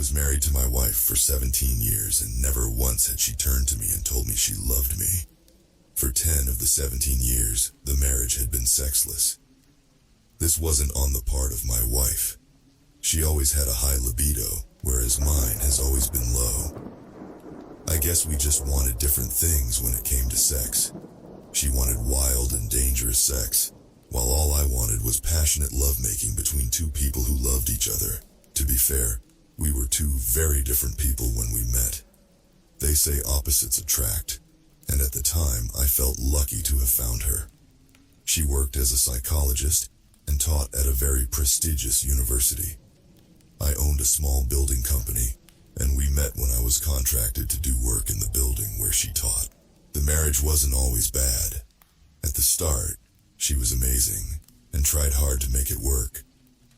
was married to my wife for 17 years and never once had she turned to me and told me she loved me. For 10 of the 17 years, the marriage had been sexless. This wasn't on the part of my wife. She always had a high libido, whereas mine has always been low. I guess we just wanted different things when it came to sex. She wanted wild and dangerous sex, while all I wanted was passionate lovemaking between two people who loved each other. To be fair, we were two very different people when we met. They say opposites attract, and at the time I felt lucky to have found her. She worked as a psychologist and taught at a very prestigious university. I owned a small building company, and we met when I was contracted to do work in the building where she taught. The marriage wasn't always bad. At the start, she was amazing and tried hard to make it work,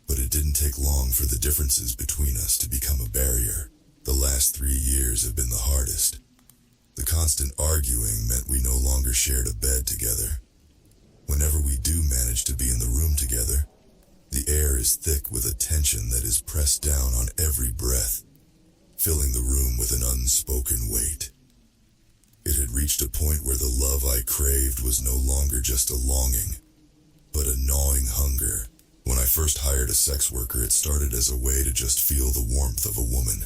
but it didn't take long for the differences between us to become a barrier. The last 3 years have been the hardest. The constant arguing meant we no longer shared a bed together. Whenever we do manage to be in the room together, the air is thick with a tension that is pressed down on every breath, filling the room with an unspoken weight. It had reached a point where the love I craved was no longer just a longing, but a gnawing hunger. When I first hired a sex worker, it started as a way to just feel the warmth of a woman.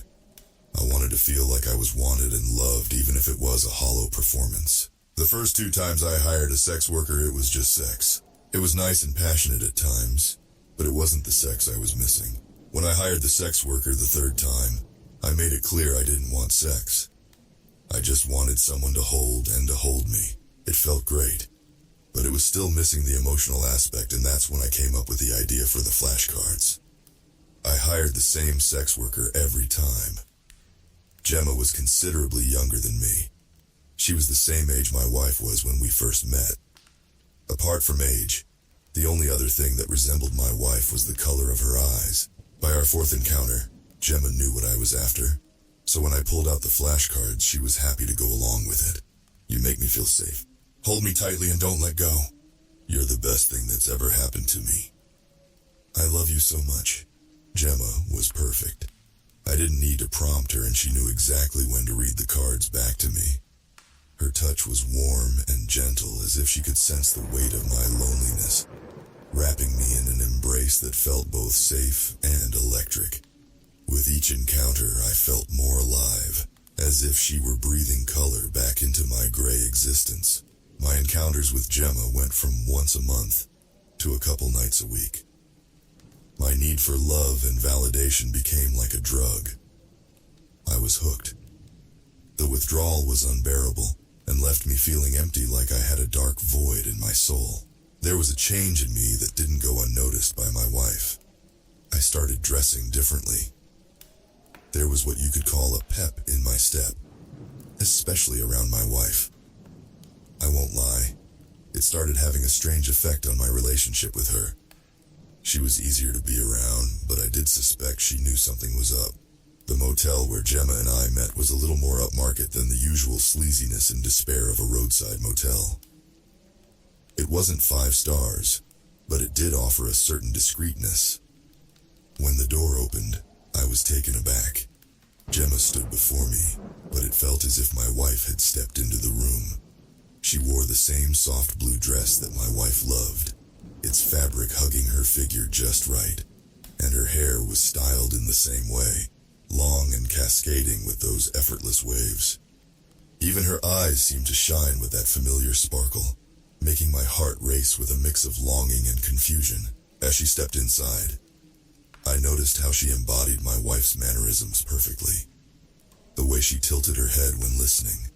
I wanted to feel like I was wanted and loved, even if it was a hollow performance. The first 2 times I hired a sex worker, it was just sex. It was nice and passionate at times, but it wasn't the sex I was missing. When I hired the sex worker the 3rd time, I made it clear I didn't want sex. I just wanted someone to hold me. It felt great, but it was still missing the emotional aspect, and that's when I came up with the idea for the flashcards. I hired the same sex worker every time. Gemma was considerably younger than me. She was the same age my wife was when we first met. Apart from age, the only other thing that resembled my wife was the color of her eyes. By our 4th encounter, Gemma knew what I was after, so when I pulled out the flashcards, she was happy to go along with it. You make me feel safe. Hold me tightly and don't let go. You're the best thing that's ever happened to me. I love you so much. Gemma was perfect. I didn't need to prompt her, and she knew exactly when to read the cards back to me. Her touch was warm and gentle, as if she could sense the weight of my loneliness, wrapping me in an embrace that felt both safe and electric. With each encounter, I felt more alive, as if she were breathing color back into my gray existence. My encounters with Gemma went from once a month to a couple nights a week. My need for love and validation became like a drug. I was hooked. The withdrawal was unbearable and left me feeling empty, like I had a dark void in my soul. There was a change in me that didn't go unnoticed by my wife. I started dressing differently. There was what you could call a pep in my step, especially around my wife. I won't lie, it started having a strange effect on my relationship with her. She was easier to be around, but I did suspect she knew something was up. The motel where Gemma and I met was a little more upmarket than the usual sleaziness and despair of a roadside motel. It wasn't 5 stars, but it did offer a certain discreetness. When the door opened, I was taken aback. Gemma stood before me, but it felt as if my wife had stepped into the room. She wore the same soft blue dress that my wife loved, its fabric hugging her figure just right, and her hair was styled in the same way, long and cascading with those effortless waves. Even her eyes seemed to shine with that familiar sparkle, making my heart race with a mix of longing and confusion. As she stepped inside, I noticed how she embodied my wife's mannerisms perfectly. The way she tilted her head when listening,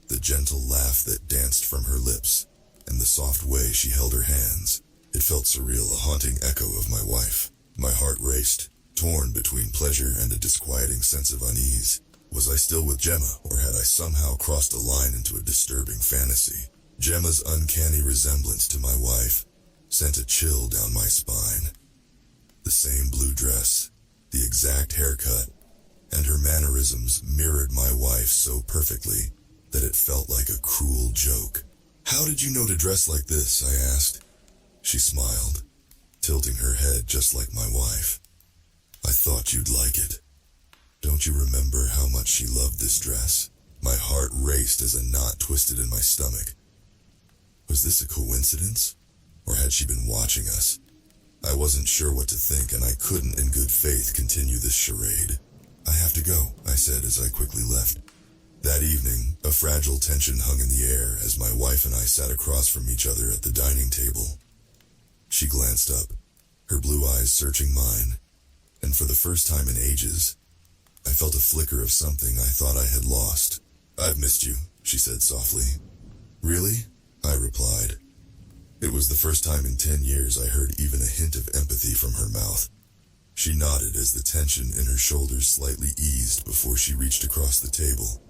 the gentle laugh that danced from her lips, and the soft way she held her hands. It felt surreal, a haunting echo of my wife. My heart raced, torn between pleasure and a disquieting sense of unease. Was I still with Gemma, or had I somehow crossed a line into a disturbing fantasy? Gemma's uncanny resemblance to my wife sent a chill down my spine. The same blue dress, the exact haircut, and her mannerisms mirrored my wife so perfectly that it felt like a cruel joke. "How did you know to dress like this?" I asked. She smiled, tilting her head just like my wife. "I thought you'd like it. Don't you remember how much she loved this dress? My heart raced as a knot twisted in my stomach. Was this a coincidence? Or had she been watching us? I wasn't sure what to think, and I couldn't in good faith continue this charade. I have to go, I said as I quickly left. That evening, a fragile tension hung in the air as my wife and I sat across from each other at the dining table. She glanced up, her blue eyes searching mine, and for the first time in ages, I felt a flicker of something I thought I had lost. I've missed you, she said softly. Really? I replied. It was the first time in 10 years I heard even a hint of empathy from her mouth. She nodded as the tension in her shoulders slightly eased before she reached across the table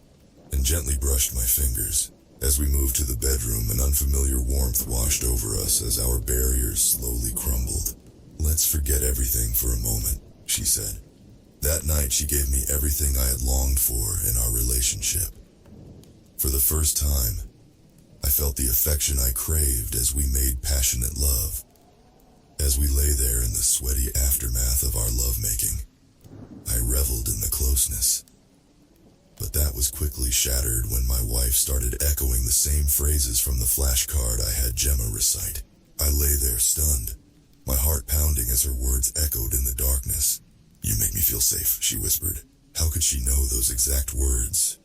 and gently brushed my fingers. As we moved to the bedroom, an unfamiliar warmth washed over us as our barriers slowly crumbled. Let's forget everything for a moment, she said. That night she gave me everything I had longed for in our relationship. For the first time, I felt the affection I craved as we made passionate love. As we lay there in the sweaty aftermath of our lovemaking, I reveled in the closeness. But that was quickly shattered when my wife started echoing the same phrases from the flashcard I had Gemma recite. I lay there stunned, my heart pounding as her words echoed in the darkness. You make me feel safe, she whispered. How could she know those exact words?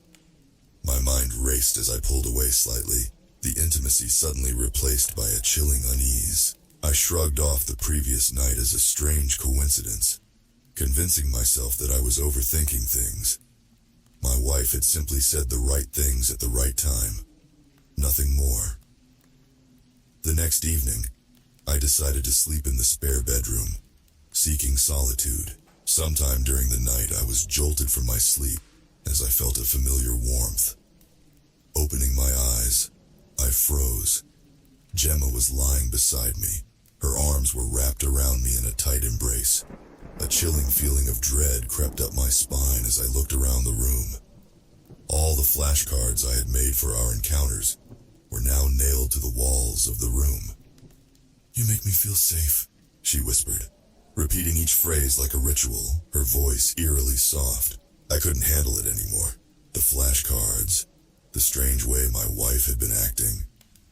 My mind raced as I pulled away slightly, the intimacy suddenly replaced by a chilling unease. I shrugged off the previous night as a strange coincidence, convincing myself that I was overthinking things. My wife had simply said the right things at the right time. Nothing more. The next evening, I decided to sleep in the spare bedroom, seeking solitude. Sometime during the night, I was jolted from my sleep as I felt a familiar warmth. Opening my eyes, I froze. Gemma was lying beside me. Her arms were wrapped around me in a tight embrace. A chilling feeling of dread crept up my spine as I looked around the room. All the flashcards I had made for our encounters were now nailed to the walls of the room. You make me feel safe, she whispered, repeating each phrase like a ritual, her voice eerily soft. I couldn't handle it anymore. The flashcards, the strange way my wife had been acting,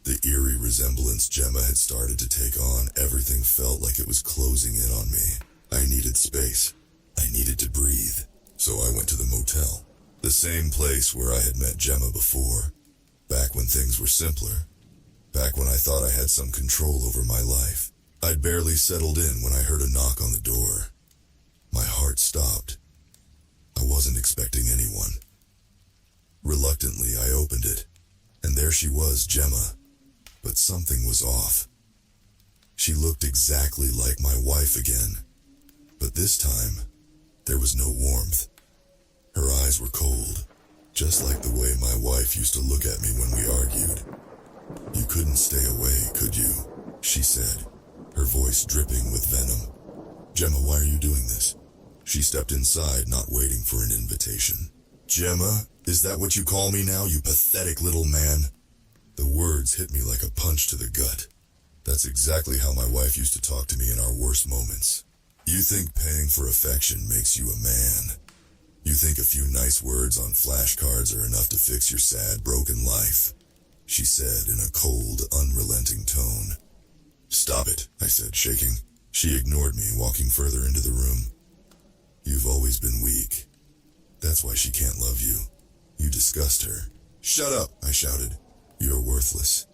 the eerie resemblance Gemma had started to take on, everything felt like it was closing in on me. I needed space. I needed to breathe. So I went to the motel, the same place where I had met Gemma before, back when things were simpler, back when I thought I had some control over my life. I'd barely settled in when I heard a knock on the door. My heart stopped. I wasn't expecting anyone. Reluctantly, I opened it, and there she was, Gemma. But something was off. She looked exactly like my wife again. But this time, there was no warmth. Her eyes were cold, just like the way my wife used to look at me when we argued. You couldn't stay away, could you? She said, her voice dripping with venom. Gemma, why are you doing this? She stepped inside, not waiting for an invitation. Gemma, is that what you call me now, you pathetic little man? The words hit me like a punch to the gut. That's exactly how my wife used to talk to me in our worst moments. You think paying for affection makes you a man. You think a few nice words on flashcards are enough to fix your sad, broken life, she said in a cold, unrelenting tone. Stop it, I said, shaking. She ignored me, walking further into the room. You've always been weak. That's why she can't love you. You disgust her. Shut up, I shouted. You're worthless.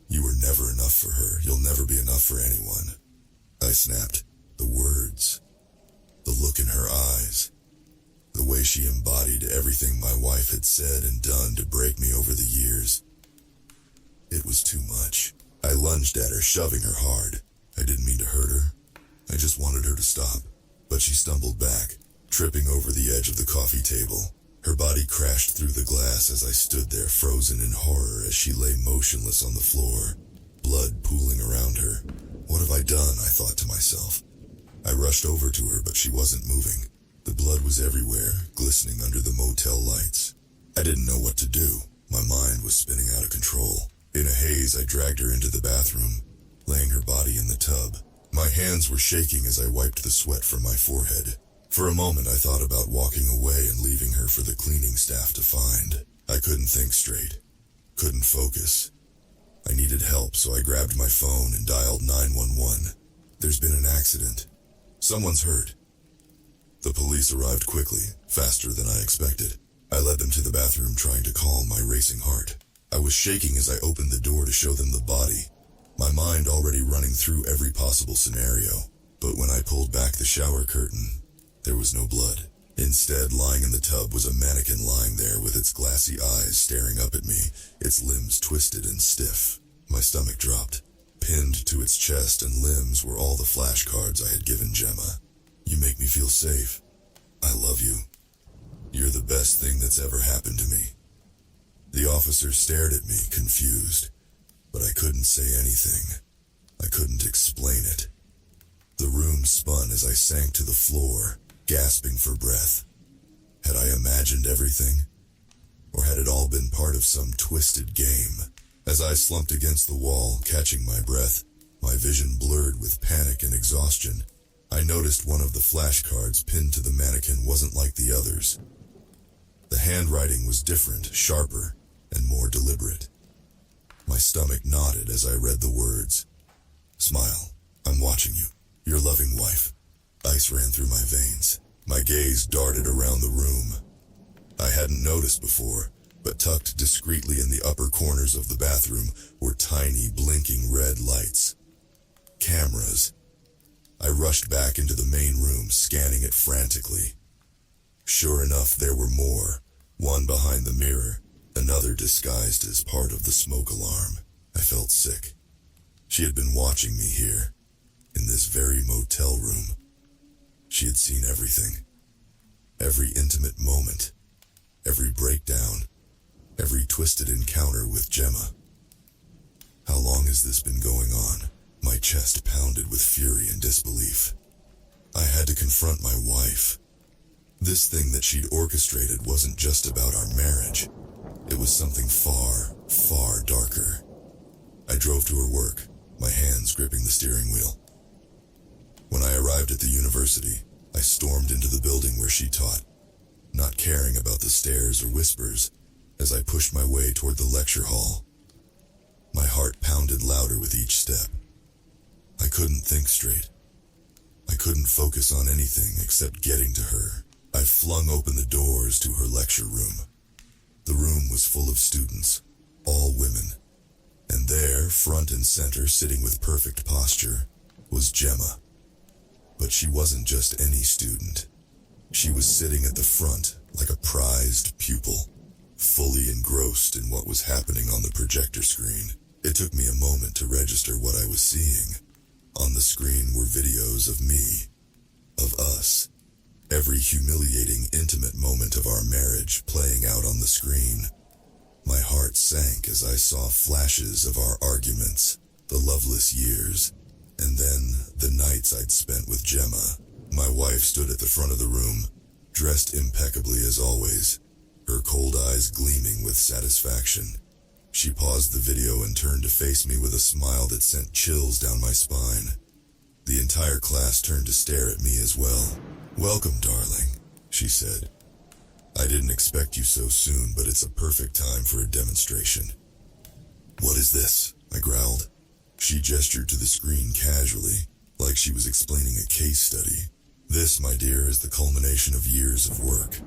You were never enough for her. You'll never be enough for anyone. I snapped. The words, the look in her eyes, the way she embodied everything my wife had said and done to break me over the years. It was too much. I lunged at her, shoving her hard. I didn't mean to hurt her. I just wanted her to stop. But she stumbled back, tripping over the edge of the coffee table. Her body crashed through the glass as I stood there, frozen in horror as she lay motionless on the floor, blood pooling around her. What have I done? I thought to myself. I rushed over to her, but she wasn't moving. The blood was everywhere, glistening under the motel lights. I didn't know what to do. My mind was spinning out of control. In a haze, I dragged her into the bathroom, laying her body in the tub. My hands were shaking as I wiped the sweat from my forehead. For a moment I thought about walking away and leaving her for the cleaning staff to find. I couldn't think straight. Couldn't focus. I needed help, so I grabbed my phone and dialed 911. There's been an accident. Someone's hurt. The police arrived quickly, faster than I expected. I led them to the bathroom, trying to calm my racing heart. I was shaking as I opened the door to show them the body, my mind already running through every possible scenario. But when I pulled back the shower curtain, there was no blood. Instead, lying in the tub was a mannequin lying there with its glassy eyes staring up at me, its limbs twisted and stiff. My stomach dropped. Pinned to its chest and limbs were all the flashcards I had given Gemma. You make me feel safe. I love you. You're the best thing that's ever happened to me. The officer stared at me, confused, but I couldn't say anything. I couldn't explain it. The room spun as I sank to the floor, gasping for breath. Had I imagined everything? Or had it all been part of some twisted game? As I slumped against the wall, catching my breath, my vision blurred with panic and exhaustion, I noticed one of the flashcards pinned to the mannequin wasn't like the others. The handwriting was different, sharper, and more deliberate. My stomach knotted as I read the words. Smile. I'm watching you. Your loving wife. Ice ran through my veins. My gaze darted around the room. I hadn't noticed before, but tucked discreetly in the upper corners of the bathroom were tiny, blinking red lights. Cameras. I rushed back into the main room, scanning it frantically. Sure enough, there were more. One behind the mirror, another disguised as part of the smoke alarm. I felt sick. She had been watching me here, in this very motel room. She had seen everything. Every intimate moment. Every breakdown. Every twisted encounter with Gemma. How long has this been going on? My chest pounded with fury and disbelief. I had to confront my wife. This thing that she'd orchestrated wasn't just about our marriage. It was something far, far darker. I drove to her work, my hands gripping the steering wheel. When I arrived at the university, I stormed into the building where she taught, not caring about the stares or whispers, as I pushed my way toward the lecture hall. My heart pounded louder with each step. I couldn't think straight. I couldn't focus on anything except getting to her. I flung open the doors to her lecture room. The room was full of students, all women. And there, front and center, sitting with perfect posture, was Gemma. But she wasn't just any student. She was sitting at the front like a prized pupil, fully engrossed in what was happening on the projector screen. It took me a moment to register what I was seeing. On the screen were videos of me, of us. Every humiliating, intimate moment of our marriage playing out on the screen. My heart sank as I saw flashes of our arguments, the loveless years, and then the nights I'd spent with Gemma. My wife stood at the front of the room, dressed impeccably as always, her cold eyes gleaming with satisfaction. She paused the video and turned to face me with a smile that sent chills down my spine. The entire class turned to stare at me as well. "Welcome, darling," she said. "I didn't expect you so soon, but it's a perfect time for a demonstration." "What is this?" I growled. She gestured to the screen casually, like she was explaining a case study. "This, my dear, is the culmination of years of work.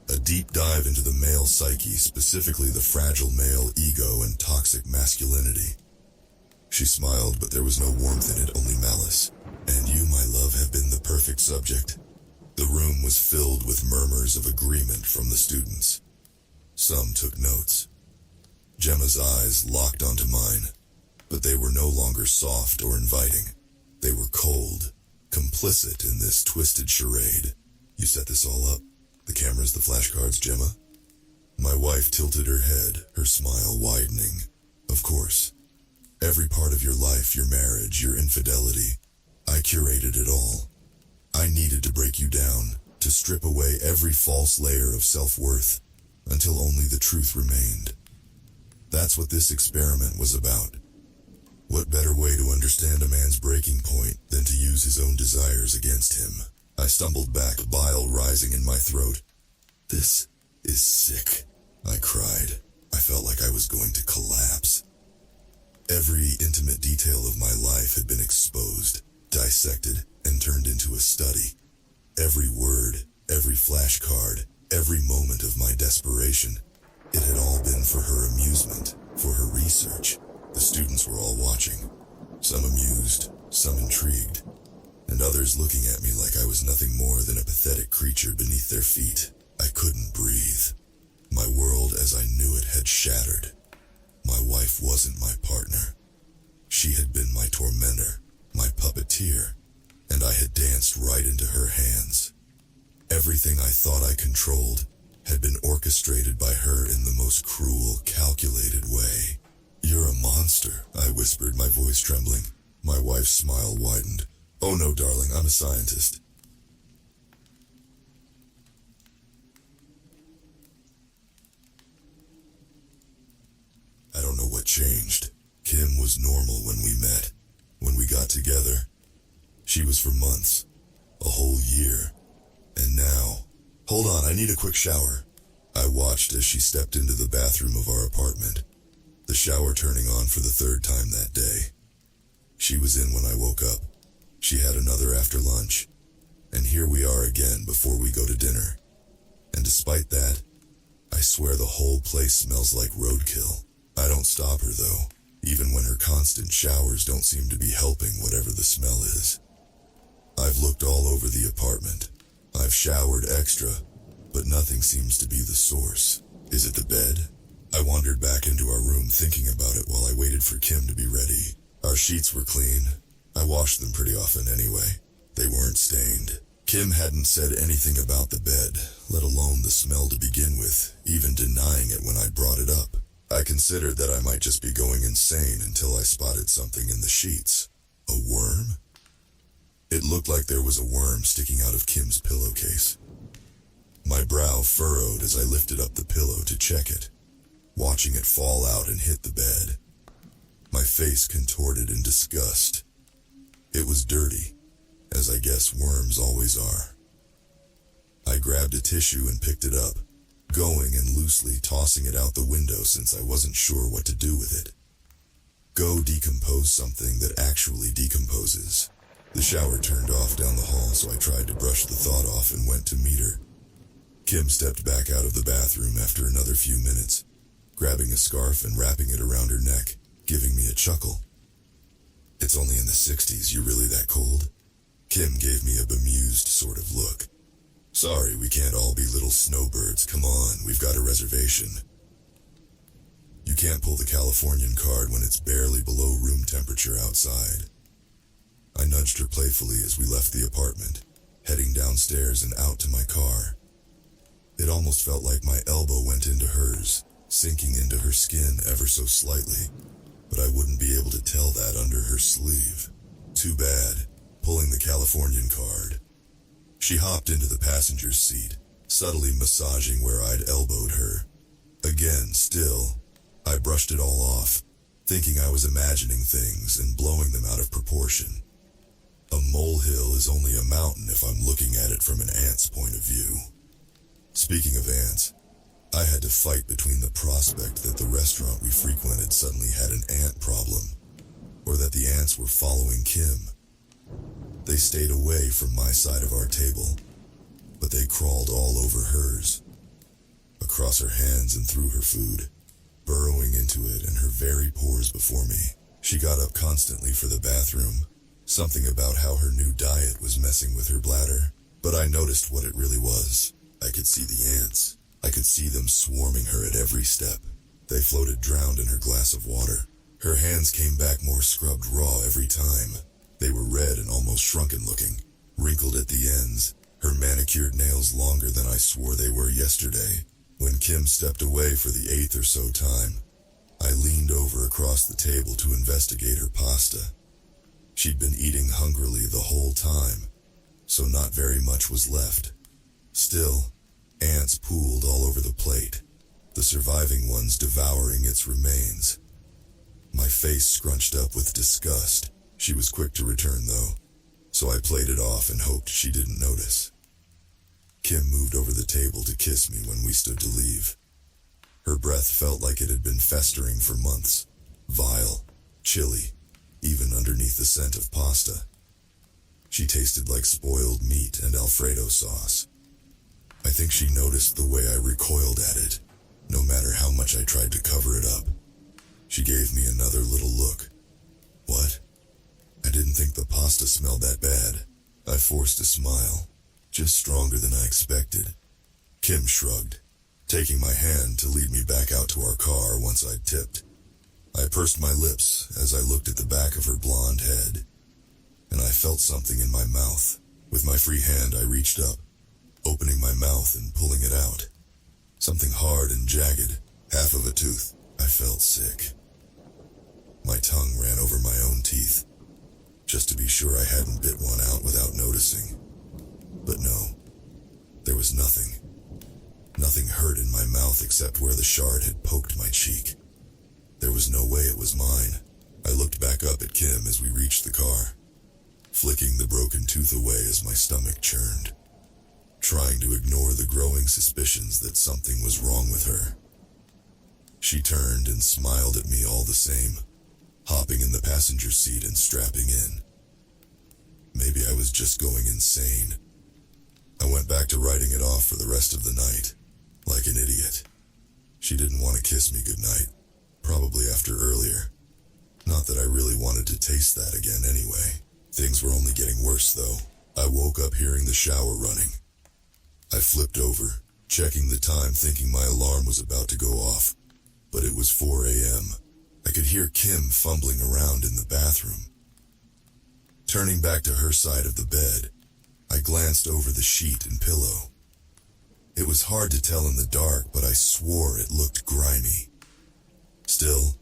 A deep dive into the male psyche, specifically the fragile male ego and toxic masculinity." She smiled, but there was no warmth in it, only malice. "And you, my love, have been the perfect subject." The room was filled with murmurs of agreement from the students. Some took notes. Gemma's eyes locked onto mine, but they were no longer soft or inviting. They were cold, complicit in this twisted charade. "You set this all up? The cameras, the flashcards, Gemma?" My wife tilted her head, her smile widening. "Of course. Every part of your life, your marriage, your infidelity. I curated it all. I needed to break you down, to strip away every false layer of self-worth, until only the truth remained. That's what this experiment was about. What better way to understand a man's breaking point than to use his own desires against him?" I stumbled back, bile rising in my throat. "This is sick," I cried. I felt like I was going to collapse. Every intimate detail of my life had been exposed, dissected, and turned into a study. Every word, every flashcard, every moment of my desperation, it had all been for her amusement, for her research. The students were all watching, some amused, some intrigued, and others looking at me like I was nothing more than a pathetic creature beneath their feet. I couldn't breathe. My world as I knew it had shattered. My wife wasn't my partner. She had been my tormentor, my puppeteer, and I had danced right into her hands. Everything I thought I controlled had been orchestrated by her in the most cruel, calculated way. "You're a monster," I whispered, my voice trembling. My wife's smile widened. "Oh no, darling, I'm a scientist." I don't know what changed. Kim was normal when we met, when we got together. She was for months, a whole year. And now, "Hold on, I need a quick shower." I watched as she stepped into the bathroom of our apartment, the shower turning on for the third time that day. She was in when I woke up. She had another after lunch. And here we are again before we go to dinner. And despite that, I swear the whole place smells like roadkill. I don't stop her though, even when her constant showers don't seem to be helping whatever the smell is. I've looked all over the apartment. I've showered extra, but nothing seems to be the source. Is it the bed? I wandered back into our room thinking about it while I waited for Kim to be ready. Our sheets were clean. I washed them pretty often anyway. They weren't stained. Kim hadn't said anything about the bed, let alone the smell to begin with, even denying it when I brought it up. I considered that I might just be going insane until I spotted something in the sheets. A worm? It looked like there was a worm sticking out of Kim's pillowcase. My brow furrowed as I lifted up the pillow to check it, watching it fall out and hit the bed. My face contorted in disgust. It was dirty, as I guess worms always are. I grabbed a tissue and picked it up, going and loosely tossing it out the window since I wasn't sure what to do with it. Go decompose something that actually decomposes. The shower turned off down the hall, so I tried to brush the thought off and went to meet her. Kim stepped back out of the bathroom after another few minutes, grabbing a scarf and wrapping it around her neck, giving me a chuckle. "It's only in the 60s, you really that cold?" Kim gave me a bemused sort of look. "Sorry, we can't all be little snowbirds. Come on, we've got a reservation." "You can't pull the Californian card when it's barely below room temperature outside." I nudged her playfully as we left the apartment, heading downstairs and out to my car. It almost felt like my elbow went into hers, sinking into her skin ever so slightly, but I wouldn't be able to tell that under her sleeve. Too bad, pulling the Californian card. She hopped into the passenger's seat, subtly massaging where I'd elbowed her. Again, still, I brushed it all off, thinking I was imagining things and blowing them out of proportion. A molehill is only a mountain if I'm looking at it from an ant's point of view. Speaking of ants, I had to fight between the prospect that the restaurant we frequented suddenly had an ant problem, or that the ants were following Kim. They stayed away from my side of our table, but they crawled all over hers, across her hands and through her food, burrowing into it and her very pores before me. She got up constantly for the bathroom, something about how her new diet was messing with her bladder, but I noticed what it really was. I could see the ants. I could see them swarming her at every step. They floated drowned in her glass of water. Her hands came back more scrubbed raw every time. They were red and almost shrunken looking, wrinkled at the ends, her manicured nails longer than I swore they were yesterday. When Kim stepped away for the 8th or so time, I leaned over across the table to investigate her pasta. She'd been eating hungrily the whole time, so not very much was left. Still, ants pooled all over the plate, the surviving ones devouring its remains. My face scrunched up with disgust. She was quick to return though. so I played it off and hoped she didn't notice. Kim moved over the table to kiss me when we stood to leave. Her breath felt like it had been festering for months, vile, chilly, even underneath the scent of pasta. She tasted like spoiled meat and Alfredo sauce. I think she noticed the way I recoiled at it, no matter how much I tried to cover it up. She gave me another little look. What? I didn't think the pasta smelled that bad. I forced a smile, just stronger than I expected. Kim shrugged, taking my hand to lead me back out to our car once I'd tipped. I pursed my lips as I looked at the back of her blonde head, and I felt something in my mouth. With my free hand, I reached up, opening my mouth and pulling it out. Something hard and jagged, half of a tooth. I felt sick. My tongue ran over my own teeth, just to be sure I hadn't bit one out without noticing. But no, there was nothing. Nothing hurt in my mouth except where the shard had poked my cheek. There was no way it was mine. I looked back up at Kim as we reached the car, flicking the broken tooth away as my stomach churned, trying to ignore the growing suspicions that something was wrong with her. She turned and smiled at me all the same, hopping in the passenger seat and strapping in. Maybe I was just going insane. I went back to writing it off for the rest of the night, like an idiot. She didn't want to kiss me goodnight, probably after earlier. Not that I really wanted to taste that again anyway. Things were only getting worse though. I woke up hearing the shower running. I flipped over, checking the time thinking my alarm was about to go off, but it was 4 a.m. I could hear Kim fumbling around in the bathroom. Turning back to her side of the bed, I glanced over the sheet and pillow. It was hard to tell in the dark, but I swore it looked grimy. Still,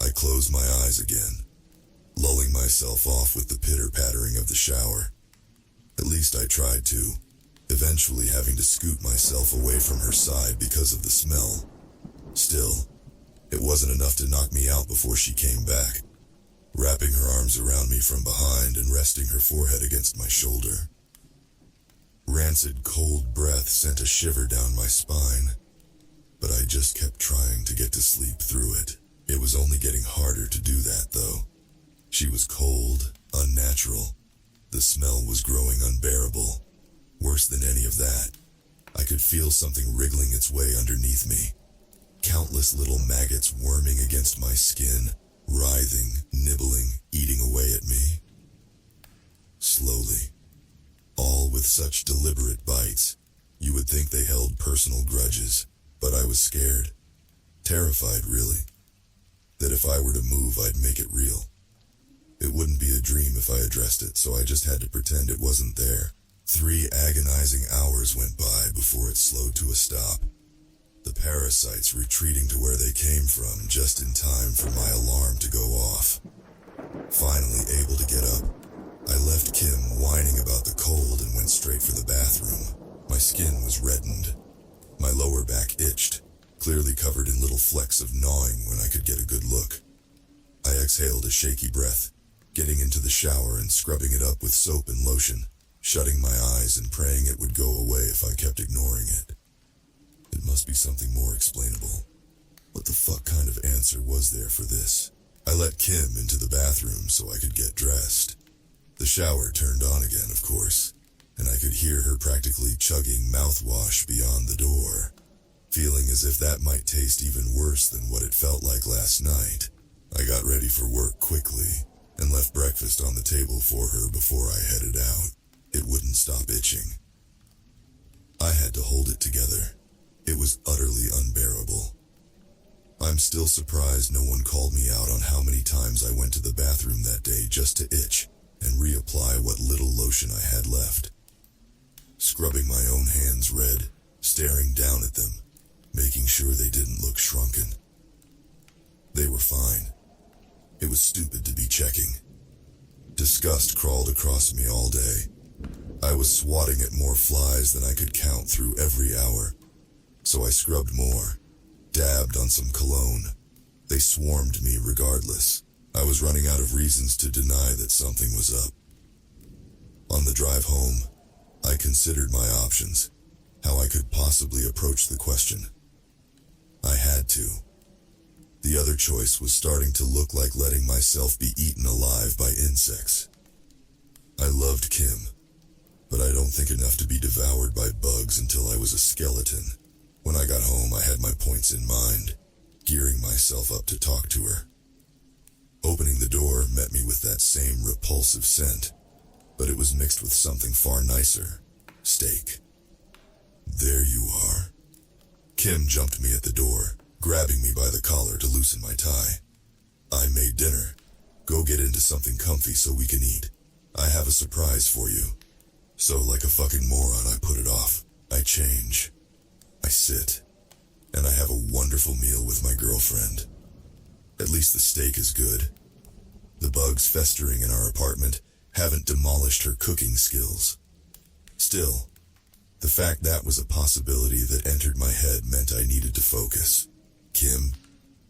I closed my eyes again, lulling myself off with the pitter-pattering of the shower. At least I tried to, eventually having to scoot myself away from her side because of the smell. Still, it wasn't enough to knock me out before she came back, wrapping her arms around me from behind and resting her forehead against my shoulder. Rancid, cold breath sent a shiver down my spine, but I just kept trying to get to sleep through it. It was only getting harder to do that, though. She was cold, unnatural. The smell was growing unbearable. Worse than any of that, I could feel something wriggling its way underneath me. Countless little maggots worming against my skin, writhing, nibbling, eating away at me. Slowly, all with such deliberate bites, you would think they held personal grudges, but I was scared. Terrified, really. That if I were to move, I'd make it real. It wouldn't be a dream if I addressed it, so I just had to pretend it wasn't there. 3 agonizing hours went by before it slowed to a stop. The parasites retreating to where they came from just in time for my alarm to go off. Finally able to get up, I left Kim whining about the cold and went straight for the bathroom. My skin was reddened. My lower back itched, clearly covered in little flecks of gnawing when I could get a good look. I exhaled a shaky breath, getting into the shower and scrubbing it up with soap and lotion, shutting my eyes and praying it would go away if I kept ignoring it. It must be something more explainable. What the fuck kind of answer was there for this? I let Kim into the bathroom so I could get dressed. The shower turned on again, of course, and I could hear her practically chugging mouthwash beyond the door, feeling as if that might taste even worse than what it felt like last night. I got ready for work quickly and left breakfast on the table for her before I headed out. It wouldn't stop itching. I had to hold it together. It was utterly unbearable. I'm still surprised no one called me out on how many times I went to the bathroom that day just to itch and reapply what little lotion I had left. Scrubbing my own hands red, staring down at them, making sure they didn't look shrunken. They were fine. It was stupid to be checking. Disgust crawled across me all day. I was swatting at more flies than I could count through every hour, so I scrubbed more, dabbed on some cologne. They swarmed me regardless. I was running out of reasons to deny that something was up. On the drive home, I considered my options, how I could possibly approach the question. I had to. The other choice was starting to look like letting myself be eaten alive by insects. I loved Kim, but I don't think enough to be devoured by bugs until I was a skeleton. When I got home, I had my points in mind, gearing myself up to talk to her. Opening the door met me with that same repulsive scent, but it was mixed with something far nicer: steak. There you are. Kim jumped me at the door, grabbing me by the collar to loosen my tie. I made dinner. Go get into something comfy so we can eat. I have a surprise for you. So like a fucking moron, I put it off. I change. I sit. And I have a wonderful meal with my girlfriend. At least the steak is good. The bugs festering in our apartment haven't demolished her cooking skills. Still, the fact that was a possibility that entered my head meant I needed to focus. Kim?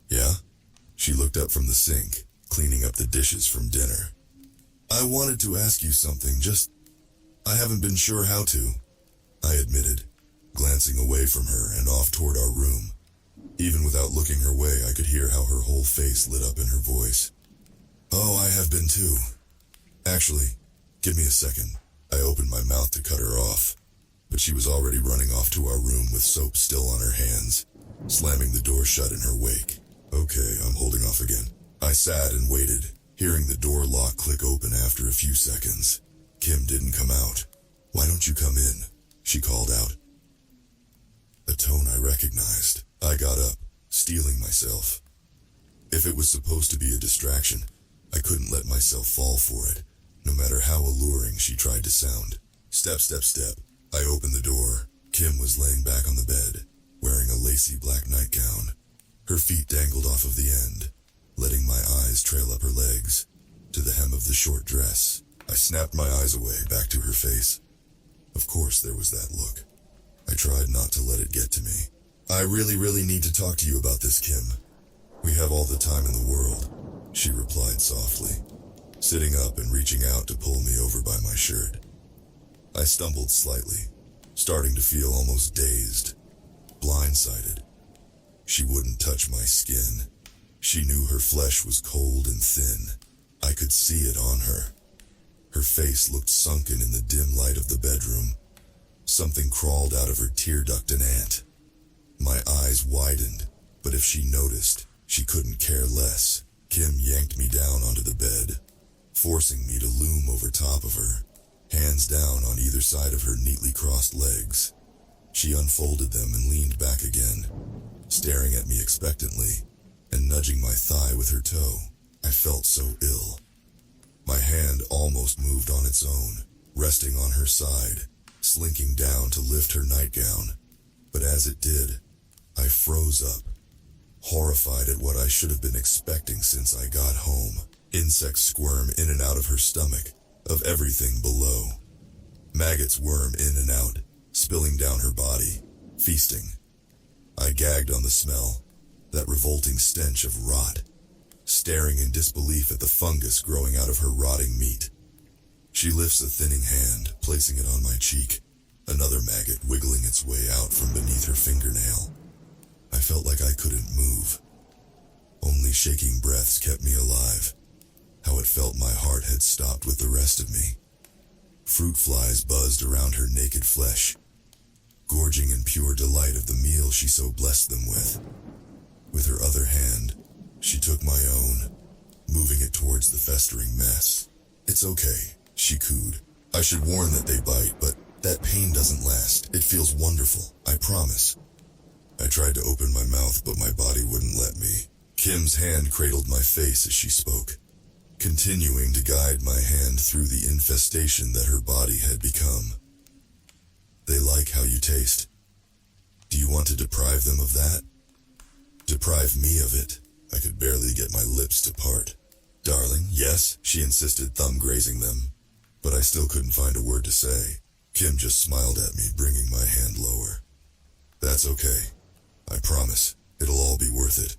Yeah? She looked up from the sink, cleaning up the dishes from dinner. I wanted to ask you something, I haven't been sure how to, I admitted, glancing away from her and off toward our room. Even without looking her way, I could hear how her whole face lit up in her voice. Oh, I have been too. Actually, give me a second. I opened my mouth to cut her off, but she was already running off to our room with soap still on her hands, slamming the door shut in her wake. Okay, I'm holding off again. I sat and waited, hearing the door lock click open after a few seconds. Kim didn't come out. Why don't you come in? She called out. A tone I recognized. I got up, steeling myself. If it was supposed to be a distraction, I couldn't let myself fall for it, no matter how alluring she tried to sound. Step, step, step. I opened the door. Kim was laying back on the bed, wearing a lacy black nightgown. Her feet dangled off of the end, letting my eyes trail up her legs, to the hem of the short dress. I snapped my eyes away, back to her face. Of course there was that look. I tried not to let it get to me. I really need to talk to you about this, Kim. We have all the time in the world, she replied softly, sitting up and reaching out to pull me over by my shirt. I stumbled slightly, starting to feel almost dazed, blindsided. She wouldn't touch my skin. She knew her flesh was cold and thin. I could see it on her. Her face looked sunken in the dim light of the bedroom. Something crawled out of her tear duct and ant. My eyes widened, but if she noticed, she couldn't care less. Kim yanked me down onto the bed, forcing me to loom over top of her, hands down on either side of her neatly crossed legs. She unfolded them and leaned back again, staring at me expectantly, and nudging my thigh with her toe. I felt so ill. My hand almost moved on its own, resting on her side, slinking down to lift her nightgown. But as it did, I froze up, horrified at what I should have been expecting since I got home. Insects squirm in and out of her stomach, of everything below. Maggots worm in and out, spilling down her body, feasting. I gagged on the smell, that revolting stench of rot, staring in disbelief at the fungus growing out of her rotting meat. She lifts a thinning hand, placing it on my cheek, another maggot wiggling its way out from beneath her fingernail. I felt like I couldn't move. Only shaking breaths kept me alive. How it felt my heart had stopped with the rest of me. Fruit flies buzzed around her naked flesh, gorging in pure delight of the meal she so blessed them with. With her other hand, she took my own, moving it towards the festering mess. It's okay, she cooed. I should warn that they bite, but that pain doesn't last. It feels wonderful, I promise. I tried to open my mouth, but my body wouldn't let me. Kim's hand cradled my face as she spoke, continuing to guide my hand through the infestation that her body had become. They like how you taste. Do you want to deprive them of that? Deprive me of it? I could barely get my lips to part. Darling, yes, she insisted, thumb grazing them. But I still couldn't find a word to say. Kim just smiled at me, bringing my hand lower. That's okay. I promise, it'll all be worth it.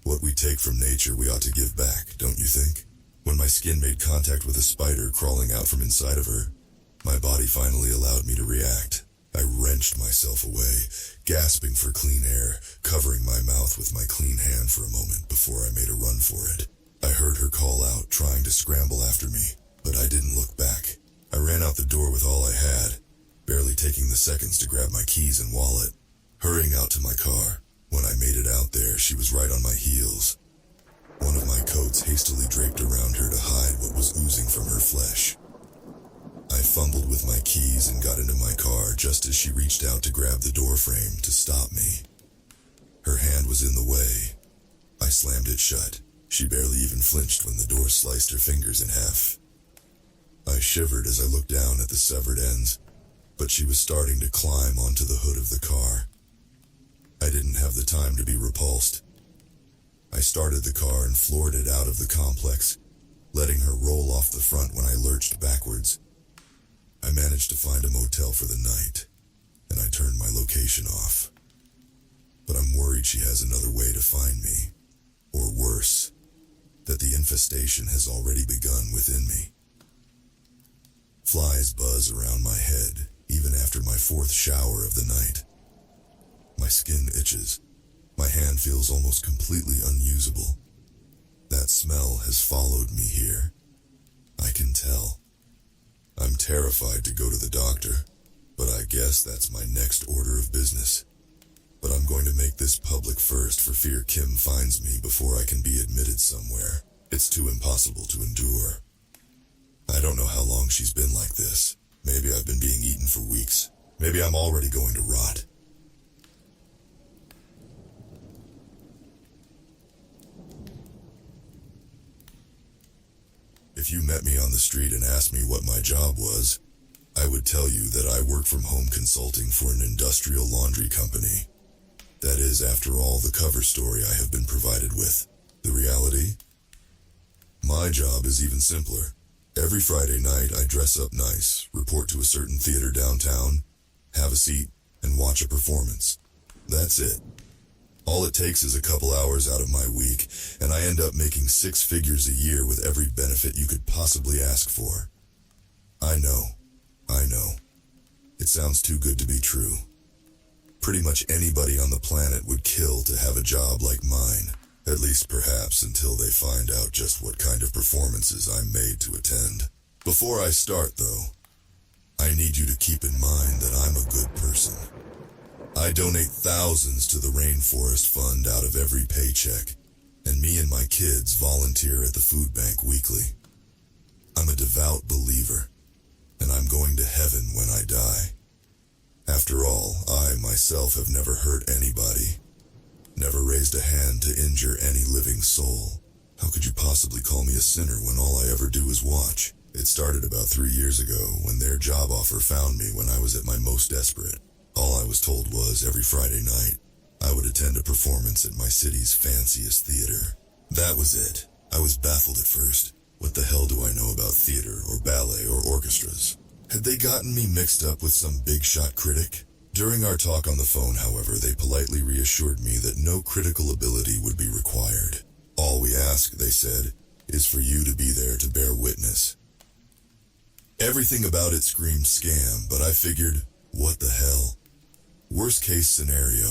What we take from nature we ought to give back, don't you think? When my skin made contact with a spider crawling out from inside of her, My body finally allowed me to react. I wrenched myself away, gasping for clean air, covering my mouth with my clean hand for a moment before I made a run for it. I heard her call out, trying to scramble after me, but I didn't look back. I ran out the door with all I had, barely taking the seconds to grab my keys and wallet. Hurrying out to my car, when I made it out there, she was right on my heels. One of my coats hastily draped around her to hide what was oozing from her flesh. I fumbled with my keys and got into my car just as she reached out to grab the door frame to stop me. Her hand was in the way. I slammed it shut. She barely even flinched when the door sliced her fingers in half. I shivered as I looked down at the severed ends, but she was starting to climb onto the hood of the car. I didn't have the time to be repulsed. I started the car and floored it out of the complex, letting her roll off the front when I lurched backwards. I managed to find a motel for the night, and I turned my location off. But I'm worried she has another way to find me, or worse, that the infestation has already begun within me. Flies buzz around my head, even after my fourth shower of the night. My skin itches. My hand feels almost completely unusable. That smell has followed me here. I can tell. I'm terrified to go to the doctor, but I guess that's my next order of business. But I'm going to make this public first for fear Kim finds me before I can be admitted somewhere. It's too impossible to endure. I don't know how long she's been like this. Maybe I've been being eaten for weeks. Maybe I'm already going to rot. If you met me on the street and asked me what my job was, I would tell you that I work from home consulting for an industrial laundry company. That is, after all, the cover story I have been provided with. The reality? My job is even simpler. Every Friday night I dress up nice, report to a certain theater downtown, have a seat, and watch a performance. That's it. All it takes is a couple hours out of my week, and I end up making 6 figures a year with every benefit you could possibly ask for. I know. It sounds too good to be true. Pretty much anybody on the planet would kill to have a job like mine, at least perhaps until they find out just what kind of performances I'm made to attend. Before I start, though, I need you to keep in mind that I'm a good person. I donate thousands to the Rainforest Fund out of every paycheck, and me and my kids volunteer at the food bank weekly. I'm a devout believer, and I'm going to heaven when I die. After all, I myself have never hurt anybody, never raised a hand to injure any living soul. How could you possibly call me a sinner when all I ever do is watch? It started about 3 years ago when their job offer found me when I was at my most desperate. All I was told was every Friday night, I would attend a performance at my city's fanciest theater. That was it. I was baffled at first. What the hell do I know about theater or ballet or orchestras? Had they gotten me mixed up with some big-shot critic? During our talk on the phone, however, they politely reassured me that no critical ability would be required. All we ask, they said, is for you to be there to bear witness. Everything about it screamed scam, but I figured, what the hell? Worst case scenario,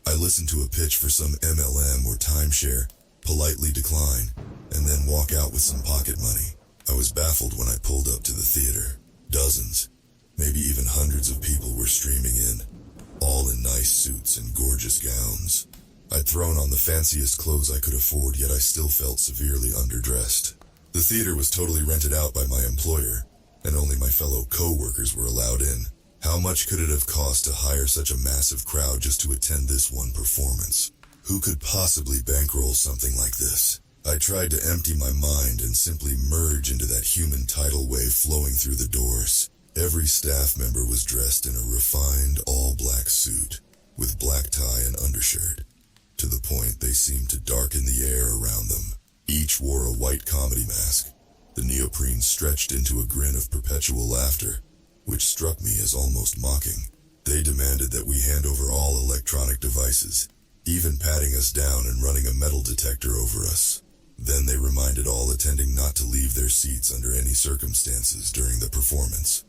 I listened to a pitch for some MLM or timeshare, politely decline, and then walk out with some pocket money. I was baffled when I pulled up to the theater. Dozens, maybe even hundreds of people were streaming in, all in nice suits and gorgeous gowns. I'd thrown on the fanciest clothes I could afford, yet I still felt severely underdressed. The theater was totally rented out by my employer, and only my fellow co-workers were allowed in. How much could it have cost to hire such a massive crowd just to attend this one performance? Who could possibly bankroll something like this? I tried to empty my mind and simply merge into that human tidal wave flowing through the doors. Every staff member was dressed in a refined all-black suit, with black tie and undershirt, to the point they seemed to darken the air around them. Each wore a white comedy mask, the neoprene stretched into a grin of perpetual laughter, which struck me as almost mocking. They demanded that we hand over all electronic devices, even patting us down and running a metal detector over us. Then they reminded all attending not to leave their seats under any circumstances during the performance.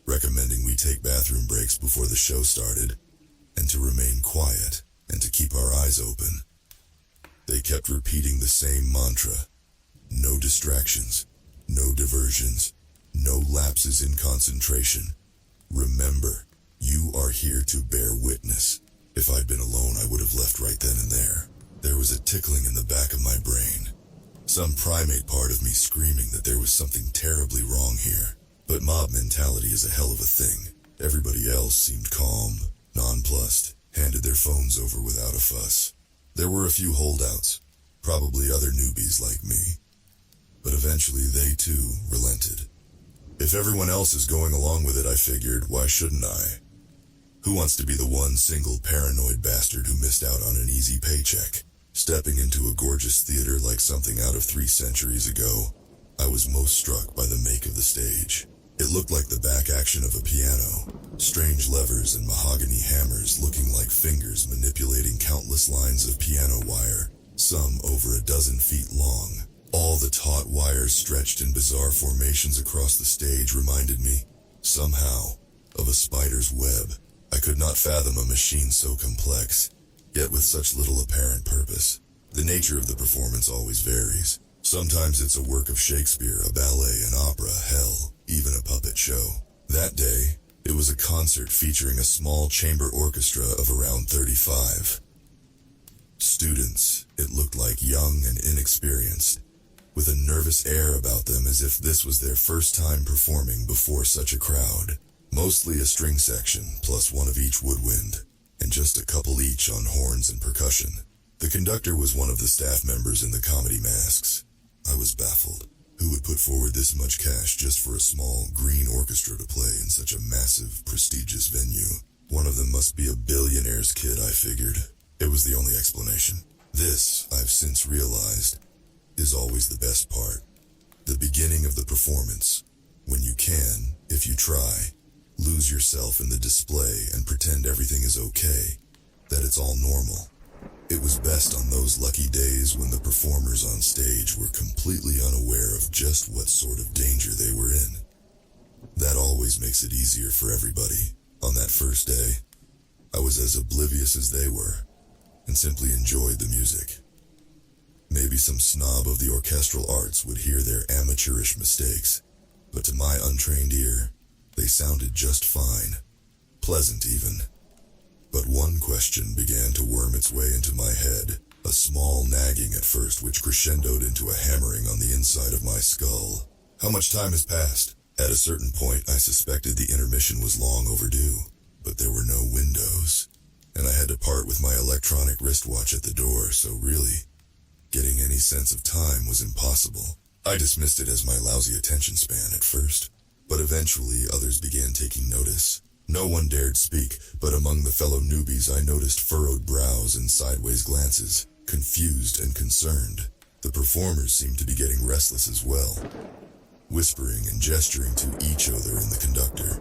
recommending we take bathroom breaks before the show started, and to remain quiet, and to keep our eyes open. They kept repeating the same mantra. No distractions, no diversions, no lapses in concentration. Remember, you are here to bear witness. If I'd been alone, I would have left right then and there. There was a tickling in the back of my brain. Some primate part of me screaming that there was something terribly wrong here. But mob mentality is a hell of a thing. Everybody else seemed calm, nonplussed, handed their phones over without a fuss. There were a few holdouts, probably other newbies like me. But eventually they too relented. If everyone else is going along with it, I figured, why shouldn't I? Who wants to be the one single paranoid bastard who missed out on an easy paycheck? Stepping into a gorgeous theater like something out of 3 centuries ago, I was most struck by the make of the stage. It looked like the back action of a piano, strange levers and mahogany hammers looking like fingers manipulating countless lines of piano wire, some over a dozen feet long. All the taut wires stretched in bizarre formations across the stage reminded me, somehow, of a spider's web. I could not fathom a machine so complex, yet with such little apparent purpose. The nature of the performance always varies. Sometimes it's a work of Shakespeare, a ballet, an opera, hell, even a puppet show. That day, it was a concert featuring a small chamber orchestra of around 35 students. It looked like young and inexperienced, with a nervous air about them as if this was their first time performing before such a crowd. Mostly a string section, plus one of each woodwind, and just a couple each on horns and percussion. The conductor was one of the staff members in the comedy masks. I was baffled. Who would put forward this much cash just for a small, green orchestra to play in such a massive, prestigious venue? One of them must be a billionaire's kid, I figured. It was the only explanation. This, I've since realized, is always the best part. The beginning of the performance. When you can, if you try, lose yourself in the display and pretend everything is okay, that it's all normal. It was best on those lucky days when the performers on stage were completely unaware of just what sort of danger they were in. That always makes it easier for everybody. On that first day, I was as oblivious as they were, and simply enjoyed the music. Maybe some snob of the orchestral arts would hear their amateurish mistakes, but to my untrained ear, they sounded just fine, pleasant even. But one question began to worm its way into my head, a small nagging at first which crescendoed into a hammering on the inside of my skull. How much time has passed? At a certain point, I suspected the intermission was long overdue, but there were no windows, and I had to part with my electronic wristwatch at the door, so really, getting any sense of time was impossible. I dismissed it as my lousy attention span at first, but eventually others began taking notice. No one dared speak, but among the fellow newbies I noticed furrowed brows and sideways glances, confused and concerned. The performers seemed to be getting restless as well, whispering and gesturing to each other and the conductor,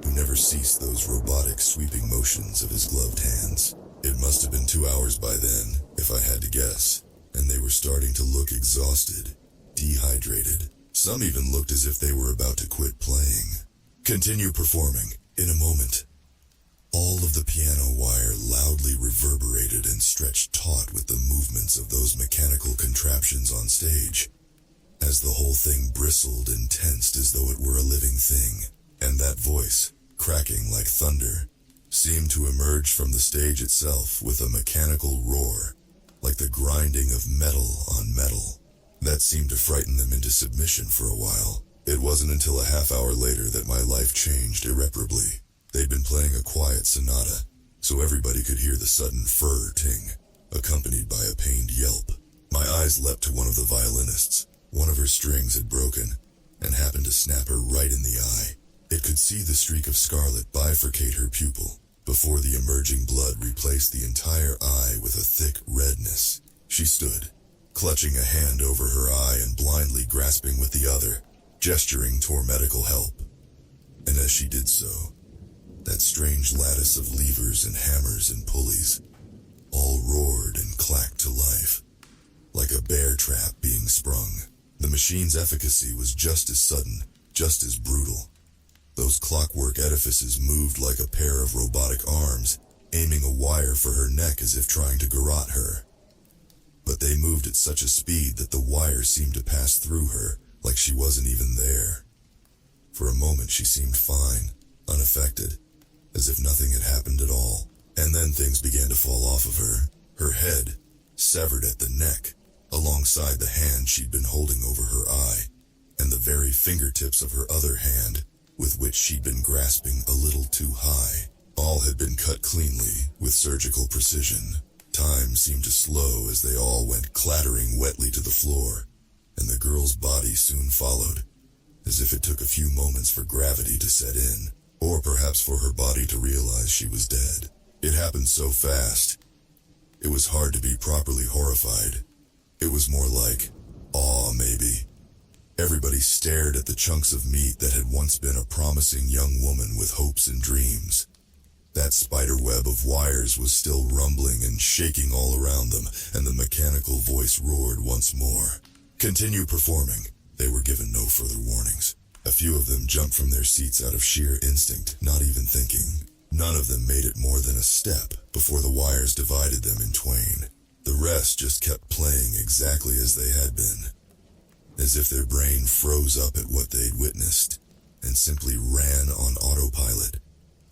who never ceased those robotic sweeping motions of his gloved hands. It must have been 2 hours by then, if I had to guess, and they were starting to look exhausted, dehydrated. Some even looked as if they were about to quit playing. Continue performing. In a moment, all of the piano wire loudly reverberated and stretched taut with the movements of those mechanical contraptions on stage, as the whole thing bristled and tensed as though it were a living thing, and that voice, cracking like thunder, seemed to emerge from the stage itself with a mechanical roar, like the grinding of metal on metal. That seemed to frighten them into submission for a while. It wasn't until a half hour later that my life changed irreparably. They'd been playing a quiet sonata, so everybody could hear the sudden fur-ting, accompanied by a pained yelp. My eyes leapt to one of the violinists. One of her strings had broken, and happened to snap her right in the eye. It could see the streak of scarlet bifurcate her pupil, before the emerging blood replaced the entire eye with a thick redness. She stood, clutching a hand over her eye and blindly grasping with the other, gesturing toward medical help. And as she did so, that strange lattice of levers and hammers and pulleys all roared and clacked to life, like a bear trap being sprung. The machine's efficacy was just as sudden, just as brutal. Those clockwork edifices moved like a pair of robotic arms, aiming a wire for her neck as if trying to garrote her. But they moved at such a speed that the wire seemed to pass through her, like she wasn't even there. For a moment she seemed fine, unaffected, as if nothing had happened at all. And then things began to fall off of her. Her head, severed at the neck, alongside the hand she'd been holding over her eye, and the very fingertips of her other hand, with which she'd been grasping a little too high. All had been cut cleanly, with surgical precision. Time seemed to slow as they all went clattering wetly to the floor, and the girl's body soon followed, as if it took a few moments for gravity to set in, or perhaps for her body to realize she was dead. It happened so fast. It was hard to be properly horrified. It was more like awe, maybe. Everybody stared at the chunks of meat that had once been a promising young woman with hopes and dreams. That spider web of wires was still rumbling and shaking all around them, and the mechanical voice roared once more. Continue performing. They were given no further warnings. A few of them jumped from their seats out of sheer instinct, not even thinking. None of them made it more than a step before the wires divided them in twain. The rest just kept playing exactly as they had been, as if their brain froze up at what they'd witnessed and simply ran on autopilot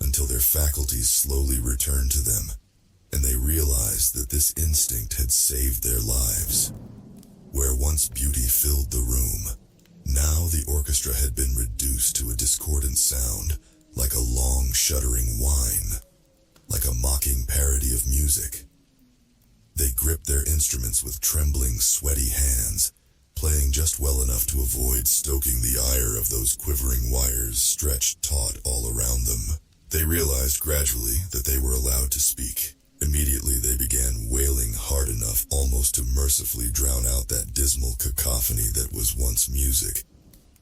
until their faculties slowly returned to them and they realized that this instinct had saved their lives. Where once beauty filled the room, now the orchestra had been reduced to a discordant sound, like a long shuddering whine, like a mocking parody of music. They gripped their instruments with trembling, sweaty hands, playing just well enough to avoid stoking the ire of those quivering wires stretched taut all around them. They realized gradually that they were allowed to speak. Immediately they began wailing hard enough almost to mercifully drown out that dismal cacophony that was once music.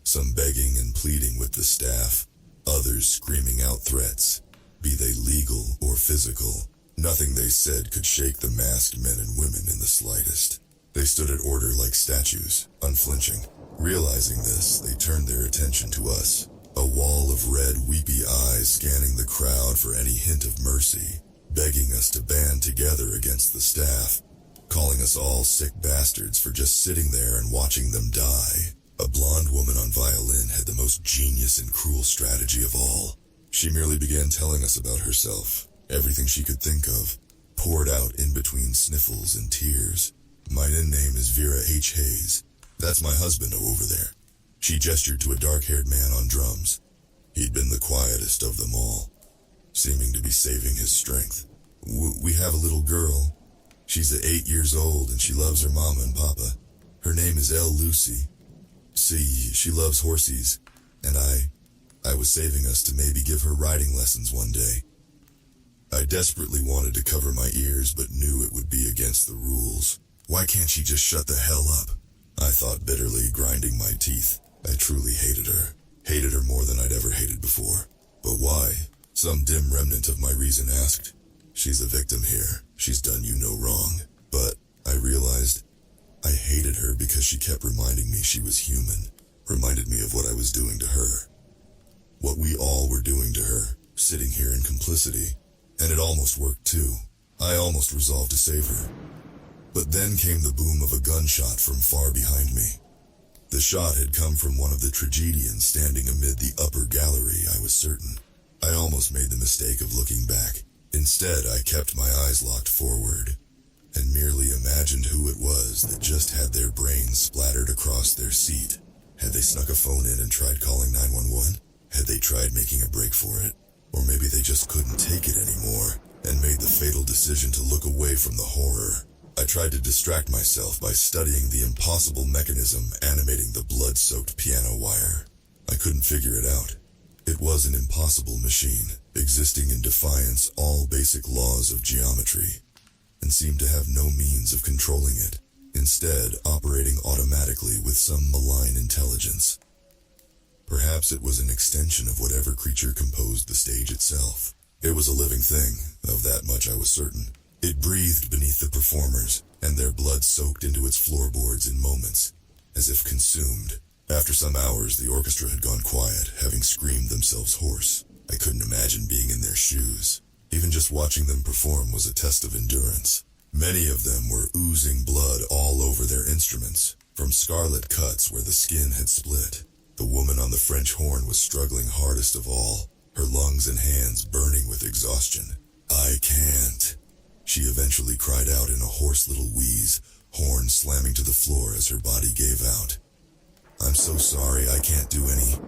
Some begging and pleading with the staff, others screaming out threats, be they legal or physical. Nothing they said could shake the masked men and women in the slightest. They stood at order like statues, unflinching. Realizing this, they turned their attention to us, a wall of red, weepy eyes scanning the crowd for any hint of mercy, begging us to band together against the staff, calling us all sick bastards for just sitting there and watching them die. A blonde woman on violin had the most genius and cruel strategy of all. She merely began telling us about herself, everything she could think of, poured out in between sniffles and tears. My name is Vera H. Hayes. That's my husband over there. She gestured to a dark-haired man on drums. He'd been the quietest of them all, seeming to be saving his strength. We have a little girl. She's 8 years old and she loves her mama and papa. Her name is Lucy. See, she loves horsies, and I was saving us to maybe give her riding lessons one day. I desperately wanted to cover my ears but knew it would be against the rules. Why can't she just shut the hell up? I thought bitterly, grinding my teeth. I truly hated her more than I'd ever hated before. But why? Some dim remnant of my reason asked. She's a victim here. She's done you no wrong. But, I realized, I hated her because she kept reminding me she was human, reminded me of what I was doing to her. What we all were doing to her, sitting here in complicity. And it almost worked too. I almost resolved to save her. But then came the boom of a gunshot from far behind me. The shot had come from one of the tragedians standing amid the upper gallery, I was certain. I almost made the mistake of looking back. Instead, I kept my eyes locked forward, and merely imagined who it was that just had their brains splattered across their seat. Had they snuck a phone in and tried calling 911? Had they tried making a break for it? Or maybe they just couldn't take it anymore, and made the fatal decision to look away from the horror. I tried to distract myself by studying the impossible mechanism animating the blood-soaked piano wire. I couldn't figure it out. It was an impossible machine, existing in defiance all basic laws of geometry, and seemed to have no means of controlling it, instead operating automatically with some malign intelligence. Perhaps it was an extension of whatever creature composed the stage itself. It was a living thing, of that much I was certain. It breathed beneath the performers, and their blood soaked into its floorboards in moments, as if consumed After some hours, the orchestra had gone quiet, having screamed themselves hoarse. I couldn't imagine being in their shoes. Even just watching them perform was a test of endurance. Many of them were oozing blood all over their instruments, from scarlet cuts where the skin had split. The woman on the French horn was struggling hardest of all, her lungs and hands burning with exhaustion. "I can't," she eventually cried out in a hoarse little wheeze, horn slamming to the floor as her body gave out. "I'm so sorry, I can't do any."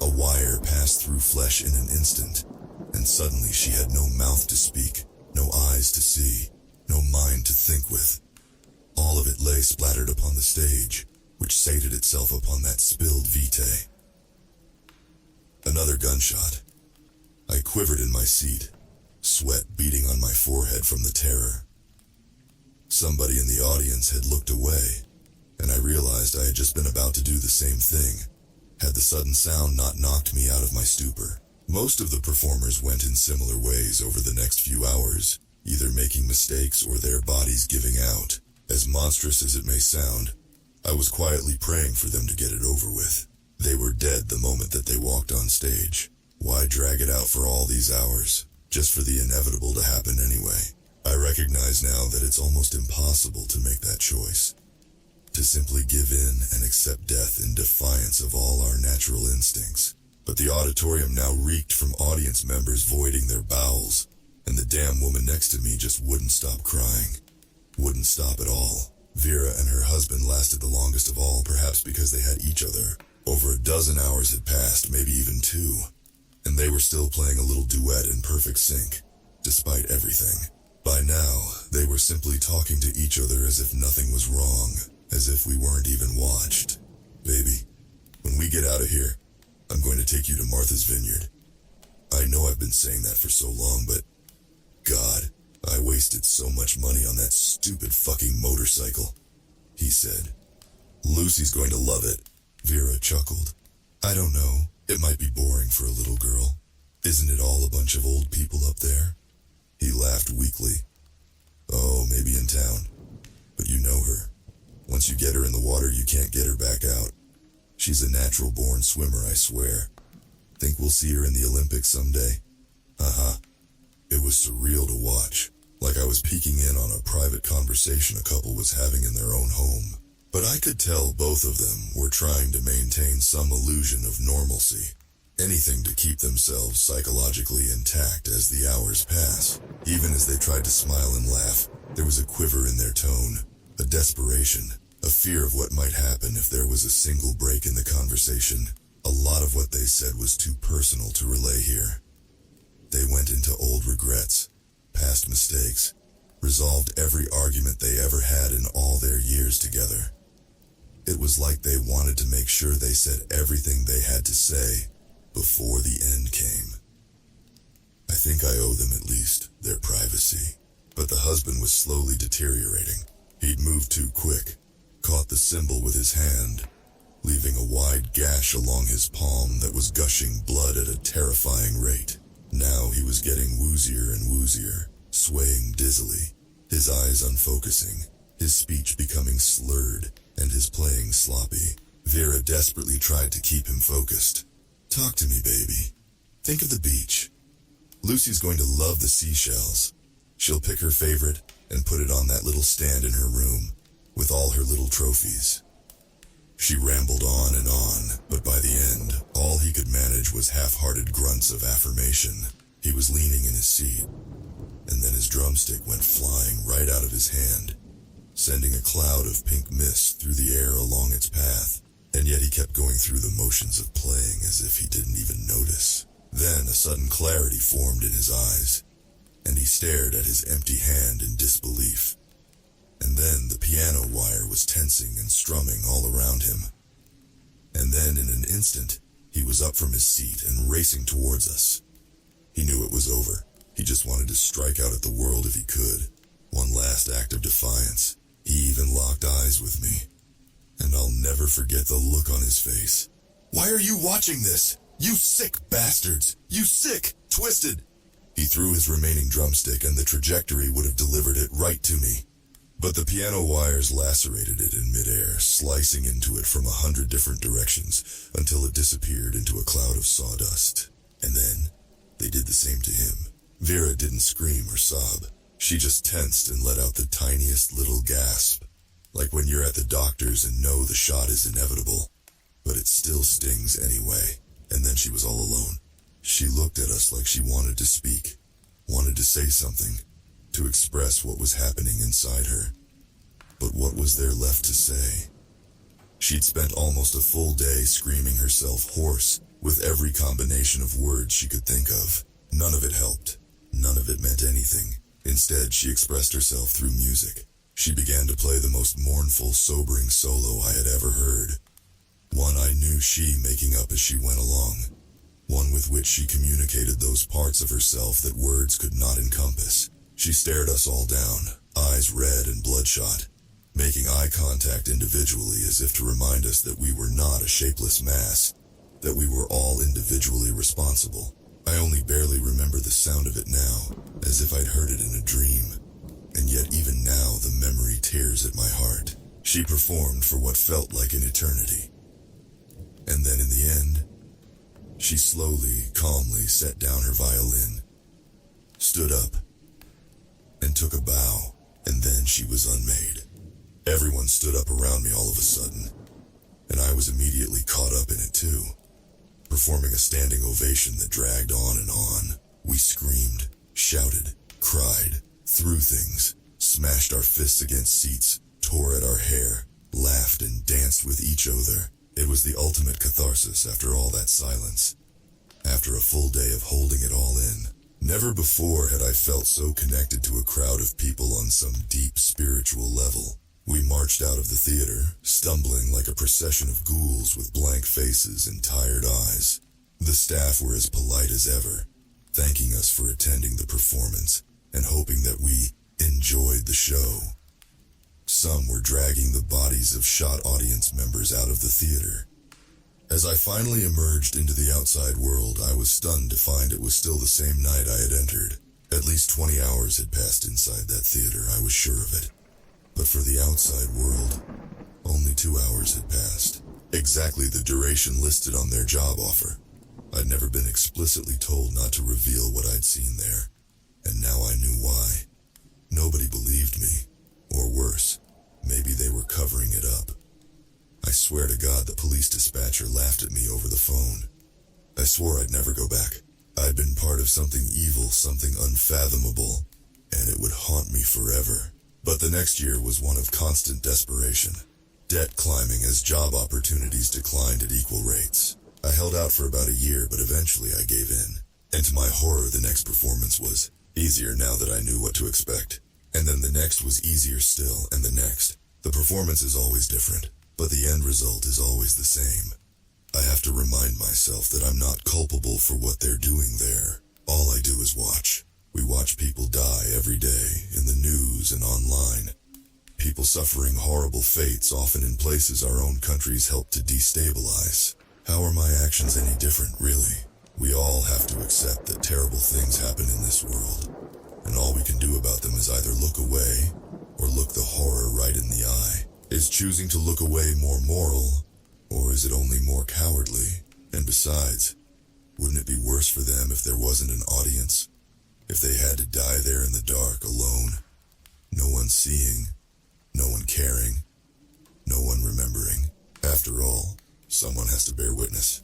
A wire passed through flesh in an instant, and suddenly she had no mouth to speak, no eyes to see, no mind to think with. All of it lay splattered upon the stage, which sated itself upon that spilled vitae. Another gunshot. I quivered in my seat, sweat beading on my forehead from the terror. Somebody in the audience had looked away, and I realized I had just been about to do the same thing, had the sudden sound not knocked me out of my stupor. Most of the performers went in similar ways over the next few hours, either making mistakes or their bodies giving out. As monstrous as it may sound, I was quietly praying for them to get it over with. They were dead the moment that they walked on stage. Why drag it out for all these hours, just for the inevitable to happen anyway? I recognize now that it's almost impossible to make that choice. To simply give in and accept death in defiance of all our natural instincts. But the auditorium now reeked from audience members voiding their bowels, and the damn woman next to me just wouldn't stop crying. Wouldn't stop at all. Vera and her husband lasted the longest of all, perhaps because they had each other. Over a dozen hours had passed, maybe even 2, and they were still playing a little duet in perfect sync, despite everything. By now, they were simply talking to each other as if nothing was wrong, as if we weren't even watched. "Baby, when we get out of here, I'm going to take you to Martha's Vineyard. I know I've been saying that for so long, but God, I wasted so much money on that stupid fucking motorcycle," he said. "Lucy's going to love it," Vera chuckled. "I don't know, it might be boring for a little girl. Isn't it all a bunch of old people up there?" He laughed weakly. "Oh, maybe in town. But you know her. Once you get her in the water, you can't get her back out. She's a natural-born swimmer, I swear. Think we'll see her in the Olympics someday?" It was surreal to watch, like I was peeking in on a private conversation a couple was having in their own home. But I could tell both of them were trying to maintain some illusion of normalcy, anything to keep themselves psychologically intact as the hours pass. Even as they tried to smile and laugh, there was a quiver in their tone, a desperation, a fear of what might happen if there was a single break in the conversation. A lot of what they said was too personal to relay here. They went into old regrets, past mistakes, resolved every argument they ever had in all their years together. It was like they wanted to make sure they said everything they had to say before the end came. I think I owe them at least their privacy. But the husband was slowly deteriorating. He'd moved too quick, caught the cymbal with his hand, leaving a wide gash along his palm that was gushing blood at a terrifying rate. Now he was getting woozier and woozier, swaying dizzily, his eyes unfocusing, his speech becoming slurred, and his playing sloppy. Vera desperately tried to keep him focused. "Talk to me, baby. Think of the beach. Lucy's going to love the seashells. She'll pick her favorite and put it on that little stand in her room, with all her little trophies." She rambled on, but by the end, all he could manage was half-hearted grunts of affirmation. He was leaning in his seat, and then his drumstick went flying right out of his hand, sending a cloud of pink mist through the air along its path, and yet he kept going through the motions of playing as if he didn't even notice. Then a sudden clarity formed in his eyes, and he stared at his empty hand in disbelief. And then the piano wire was tensing and strumming all around him. And then in an instant, he was up from his seat and racing towards us. He knew it was over. He just wanted to strike out at the world if he could. One last act of defiance. He even locked eyes with me. And I'll never forget the look on his face. "Why are you watching this? You sick bastards! You sick, twisted!" He threw his remaining drumstick and the trajectory would have delivered it right to me. But the piano wires lacerated it in midair, slicing into it from 100 different directions until it disappeared into a cloud of sawdust. And then, they did the same to him. Vera didn't scream or sob. She just tensed and let out the tiniest little gasp, like when you're at the doctor's and know the shot is inevitable, but it still stings anyway. And then she was all alone. She looked at us like she wanted to speak, wanted to say something, to express what was happening inside her. But what was there left to say? She'd spent almost a full day screaming herself hoarse, with every combination of words she could think of. None of it helped. None of it meant anything. Instead, she expressed herself through music. She began to play the most mournful, sobering solo I had ever heard. One I knew she making up as she went along. One with which she communicated those parts of herself that words could not encompass. She stared us all down, eyes red and bloodshot, making eye contact individually as if to remind us that we were not a shapeless mass, that we were all individually responsible. I only barely remember the sound of it now, as if I'd heard it in a dream. And yet even now the memory tears at my heart. She performed for what felt like an eternity. And then in the end, she slowly, calmly set down her violin, stood up, and took a bow, and then she was unmade. Everyone stood up around me all of a sudden, and I was immediately caught up in it too, performing a standing ovation that dragged on and on. We screamed, shouted, cried, threw things, smashed our fists against seats, tore at our hair, laughed and danced with each other. It was the ultimate catharsis after all that silence, after a full day of holding it all in. Never before had I felt so connected to a crowd of people on some deep spiritual level. We marched out of the theater, stumbling like a procession of ghouls with blank faces and tired eyes. The staff were as polite as ever, thanking us for attending the performance and hoping that we enjoyed the show. Some were dragging the bodies of shot audience members out of the theater. As I finally emerged into the outside world, I was stunned to find it was still the same night I had entered. At least 20 hours had passed inside that theater, I was sure of it. But for the outside world, only 2 hours had passed. Exactly the duration listed on their job offer. I'd never been explicitly told not to reveal what I'd seen there, and now I knew why. Nobody believed me, or worse, maybe they were covering it up. I swear to God the police dispatcher laughed at me over the phone. I swore I'd never go back. I'd been part of something evil, something unfathomable, and it would haunt me forever. But the next year was one of constant desperation. Debt climbing as job opportunities declined at equal rates. I held out for about a year, but eventually I gave in. And to my horror, the next performance was easier now that I knew what to expect. And then the next was easier still, and the next. The performance is always different, but the end result is always the same. I have to remind myself that I'm not culpable for what they're doing there. All I do is watch. We watch people die every day, in the news and online. People suffering horrible fates, often in places our own countries help to destabilize. How are my actions any different, really? We all have to accept that terrible things happen in this world, and all we can do about them is either look away, or look the horror right in the eye. Is choosing to look away more moral, or is it only more cowardly? And besides, wouldn't it be worse for them if there wasn't an audience? If they had to die there in the dark, alone, no one seeing, no one caring, no one remembering. After all, someone has to bear witness.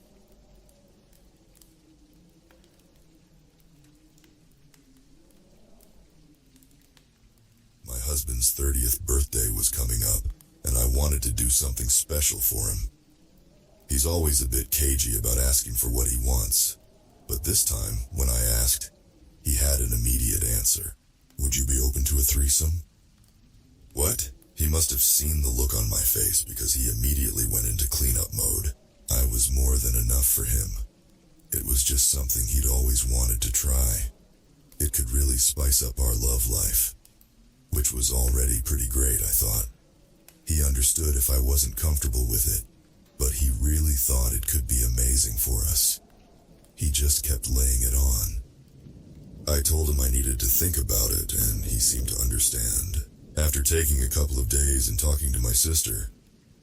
My husband's 30th birthday was coming up, and I wanted to do something special for him. He's always a bit cagey about asking for what he wants, but this time, when I asked, he had an immediate answer. Would you be open to a threesome? What? He must have seen the look on my face because he immediately went into cleanup mode. I was more than enough for him. It was just something he'd always wanted to try. It could really spice up our love life, which was already pretty great, I thought. He understood if I wasn't comfortable with it, but he really thought it could be amazing for us. He just kept laying it on. I told him I needed to think about it, and he seemed to understand. After taking a couple of days and talking to my sister,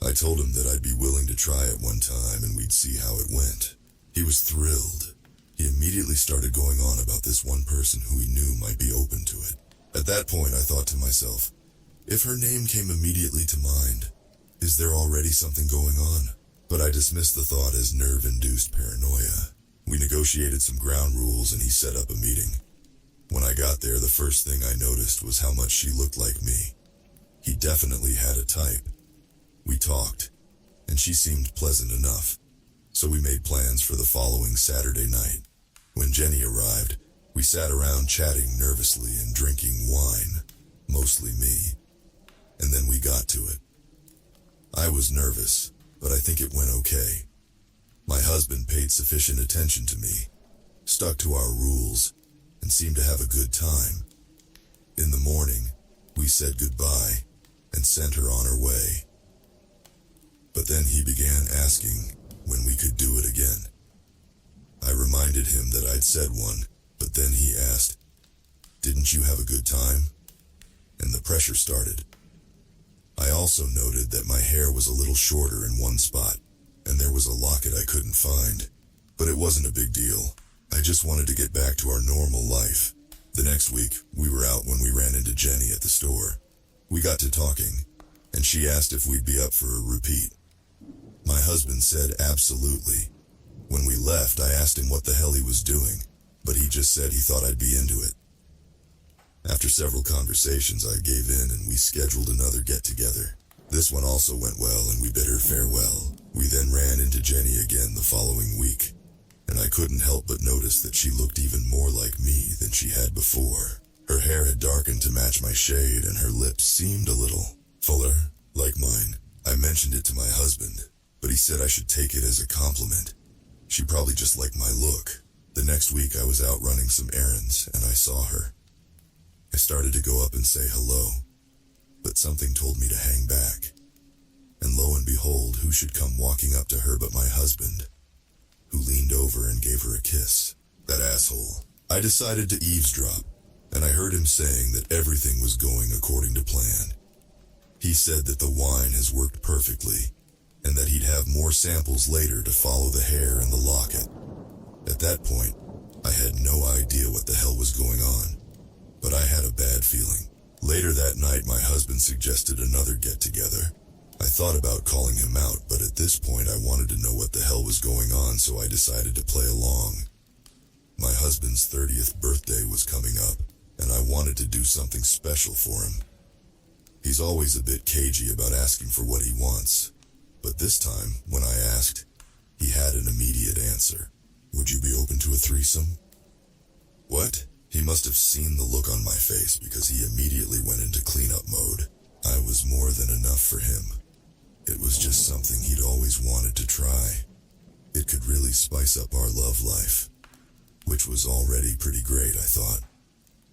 I told him that I'd be willing to try it one time and we'd see how it went. He was thrilled. He immediately started going on about this one person who he knew might be open to it. At that point, I thought to myself, if her name came immediately to mind, is there already something going on? But I dismissed the thought as nerve-induced paranoia. We negotiated some ground rules and he set up a meeting. When I got there, the first thing I noticed was how much she looked like me. He definitely had a type. We talked, and she seemed pleasant enough, so we made plans for the following Saturday night. When Jenny arrived, we sat around chatting nervously and drinking wine, mostly me, and then we got to it. I was nervous, but I think it went okay. My husband paid sufficient attention to me, stuck to our rules, and seemed to have a good time. In the morning, we said goodbye and sent her on her way. But then he began asking when we could do it again. I reminded him that I'd said one, but then he asked, "Didn't you have a good time?" And the pressure started. I also noted that my hair was a little shorter in one spot, and there was a locket I couldn't find. But it wasn't a big deal. I just wanted to get back to our normal life. The next week, we were out when we ran into Jenny at the store. We got to talking, and she asked if we'd be up for a repeat. My husband said absolutely. When we left, I asked him what the hell he was doing, but he just said he thought I'd be into it. After several conversations, I gave in and we scheduled another get-together. This one also went well and we bid her farewell. We then ran into Jenny again the following week, and I couldn't help but notice that she looked even more like me than she had before. Her hair had darkened to match my shade and her lips seemed a little fuller, like mine. I mentioned it to my husband, but he said I should take it as a compliment. She probably just liked my look. The next week I was out running some errands and I saw her. I started to go up and say hello, but something told me to hang back. And lo and behold, who should come walking up to her but my husband, who leaned over and gave her a kiss. That asshole. I decided to eavesdrop, and I heard him saying that everything was going according to plan. He said that the wine has worked perfectly, and that he'd have more samples later to follow the hair and the locket. At that point, I had no idea what the hell was going on, but I had a bad feeling. Later that night, my husband suggested another get-together. I thought about calling him out, but at this point I wanted to know what the hell was going on, so I decided to play along. My husband's 30th birthday was coming up, and I wanted to do something special for him. He's always a bit cagey about asking for what he wants, but this time, when I asked, he had an immediate answer. "Would you be open to a threesome?" What? He must have seen the look on my face because he immediately went into cleanup mode. I was more than enough for him. It was just something he'd always wanted to try. It could really spice up our love life, which was already pretty great, I thought.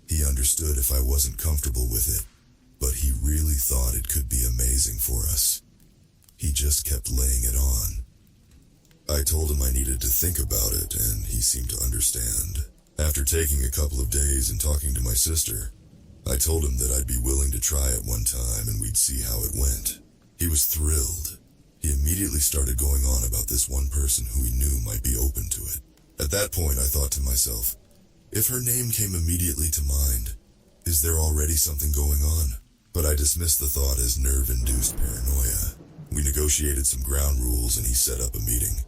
He understood if I wasn't comfortable with it, but he really thought it could be amazing for us. He just kept laying it on. I told him I needed to think about it, and he seemed to understand. After taking a couple of days and talking to my sister, I told him that I'd be willing to try it one time and we'd see how it went. He was thrilled. He immediately started going on about this one person who he knew might be open to it. At that point, I thought to myself, if her name came immediately to mind, is there already something going on? But I dismissed the thought as nerve-induced paranoia. We negotiated some ground rules and he set up a meeting.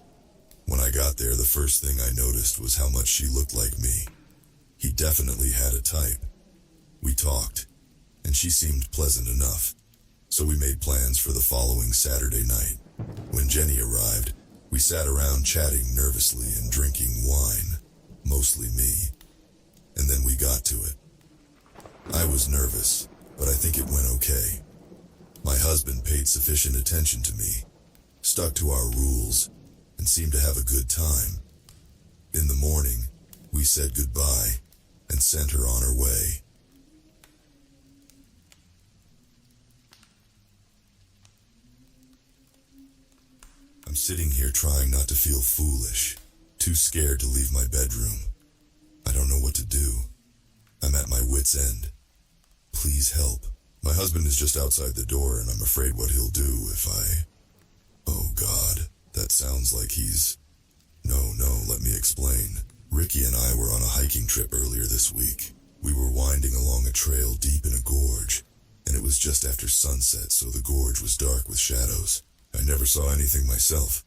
When I got there, the first thing I noticed was how much she looked like me. He definitely had a type. We talked, and she seemed pleasant enough, so we made plans for the following Saturday night. When Jenny arrived, we sat around chatting nervously and drinking wine, mostly me, and then we got to it. I was nervous, but I think it went okay. My husband paid sufficient attention to me, stuck to our rules, and seemed to have a good time. In the morning, we said goodbye and sent her on her way. I'm sitting here trying not to feel foolish, too scared to leave my bedroom. I don't know what to do. I'm at my wit's end. Please help. My husband is just outside the door and I'm afraid what he'll do if I... Oh God, that sounds like he's... No, let me explain. Ricky and I were on a hiking trip earlier this week. We were winding along a trail deep in a gorge, and it was just after sunset, so the gorge was dark with shadows. I never saw anything myself,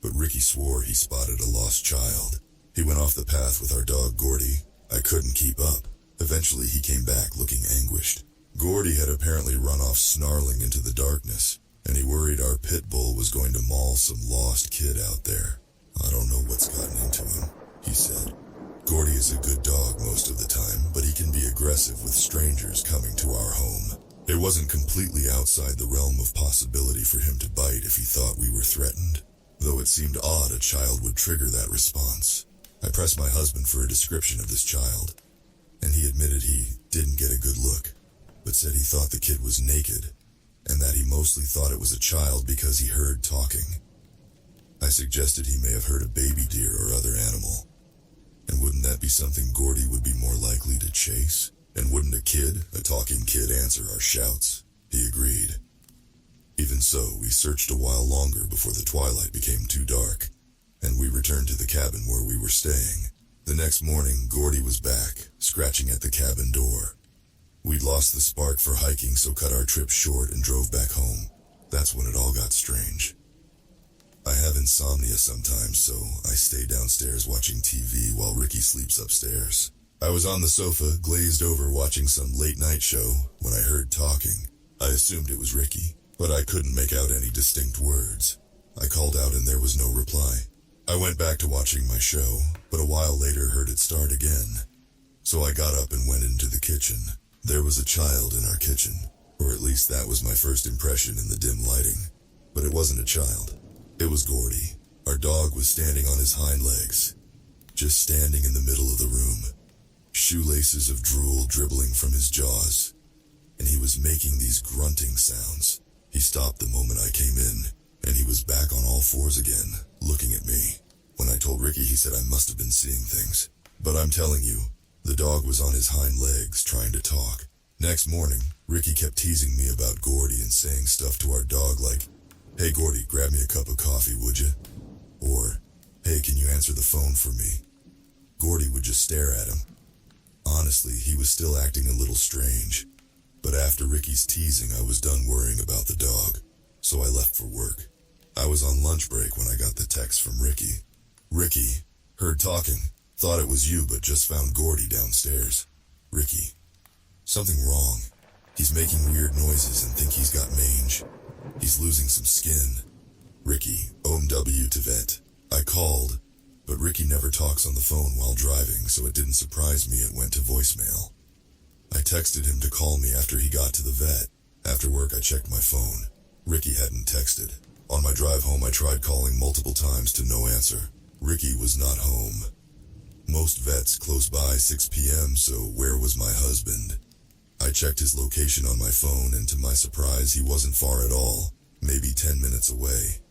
but Ricky swore he spotted a lost child. He went off the path with our dog Gordy. I couldn't keep up. Eventually he came back looking anguished. Gordy had apparently run off snarling into the darkness, and he worried our pit bull was going to maul some lost kid out there. I don't know what's gotten into him, he said. Gordy is a good dog most of the time, but he can be aggressive with strangers coming to our home. It wasn't completely outside the realm of possibility for him to bite if he thought we were threatened, though it seemed odd a child would trigger that response. I pressed my husband for a description of this child, and he admitted he didn't get a good look, but said he thought the kid was naked, and that he mostly thought it was a child because he heard talking. I suggested he may have heard a baby deer or other animal. And wouldn't that be something Gordy would be more likely to chase? And wouldn't a talking kid, answer our shouts? He agreed. Even so, we searched a while longer before the twilight became too dark, and we returned to the cabin where we were staying. The next morning, Gordy was back, scratching at the cabin door. We'd lost the spark for hiking, so cut our trip short and drove back home. That's when it all got strange. I have insomnia sometimes, so I stay downstairs watching TV while Ricky sleeps upstairs. I was on the sofa, glazed over, watching some late-night show when I heard talking. I assumed it was Ricky, but I couldn't make out any distinct words. I called out and there was no reply. I went back to watching my show, but a while later heard it start again. So I got up and went into the kitchen. There was a child in our kitchen, or at least that was my first impression in the dim lighting. But it wasn't a child. It was Gordy. Our dog was standing on his hind legs, just standing in the middle of the room, shoelaces of drool dribbling from his jaws, and he was making these grunting sounds. He stopped the moment I came in, and he was back on all fours again, looking at me. When I told Ricky, he said I must have been seeing things. But I'm telling you, the dog was on his hind legs trying to talk. Next morning, Ricky kept teasing me about Gordy and saying stuff to our dog like, "Hey Gordy, grab me a cup of coffee, would you?" Or, "Hey, can you answer the phone for me?" Gordy would just stare at him. Honestly, he was still acting a little strange. But after Ricky's teasing, I was done worrying about the dog, so I left for work. I was on lunch break when I got the text from Ricky. "Ricky, heard talking, thought it was you but just found Gordy downstairs." Ricky, "Something wrong. He's making weird noises and think he's got mange. He's losing some skin." Ricky, OMW to vet. I called, but Ricky never talks on the phone while driving, so it didn't surprise me it went to voicemail. I texted him to call me after he got to the vet. After work I checked my phone. Ricky hadn't texted. On my drive home I tried calling multiple times to no answer. Ricky was not home. Most vets close by 6 p.m., so where was my husband? I checked his location on my phone, and to my surprise, he wasn't far at all, maybe 10 minutes away.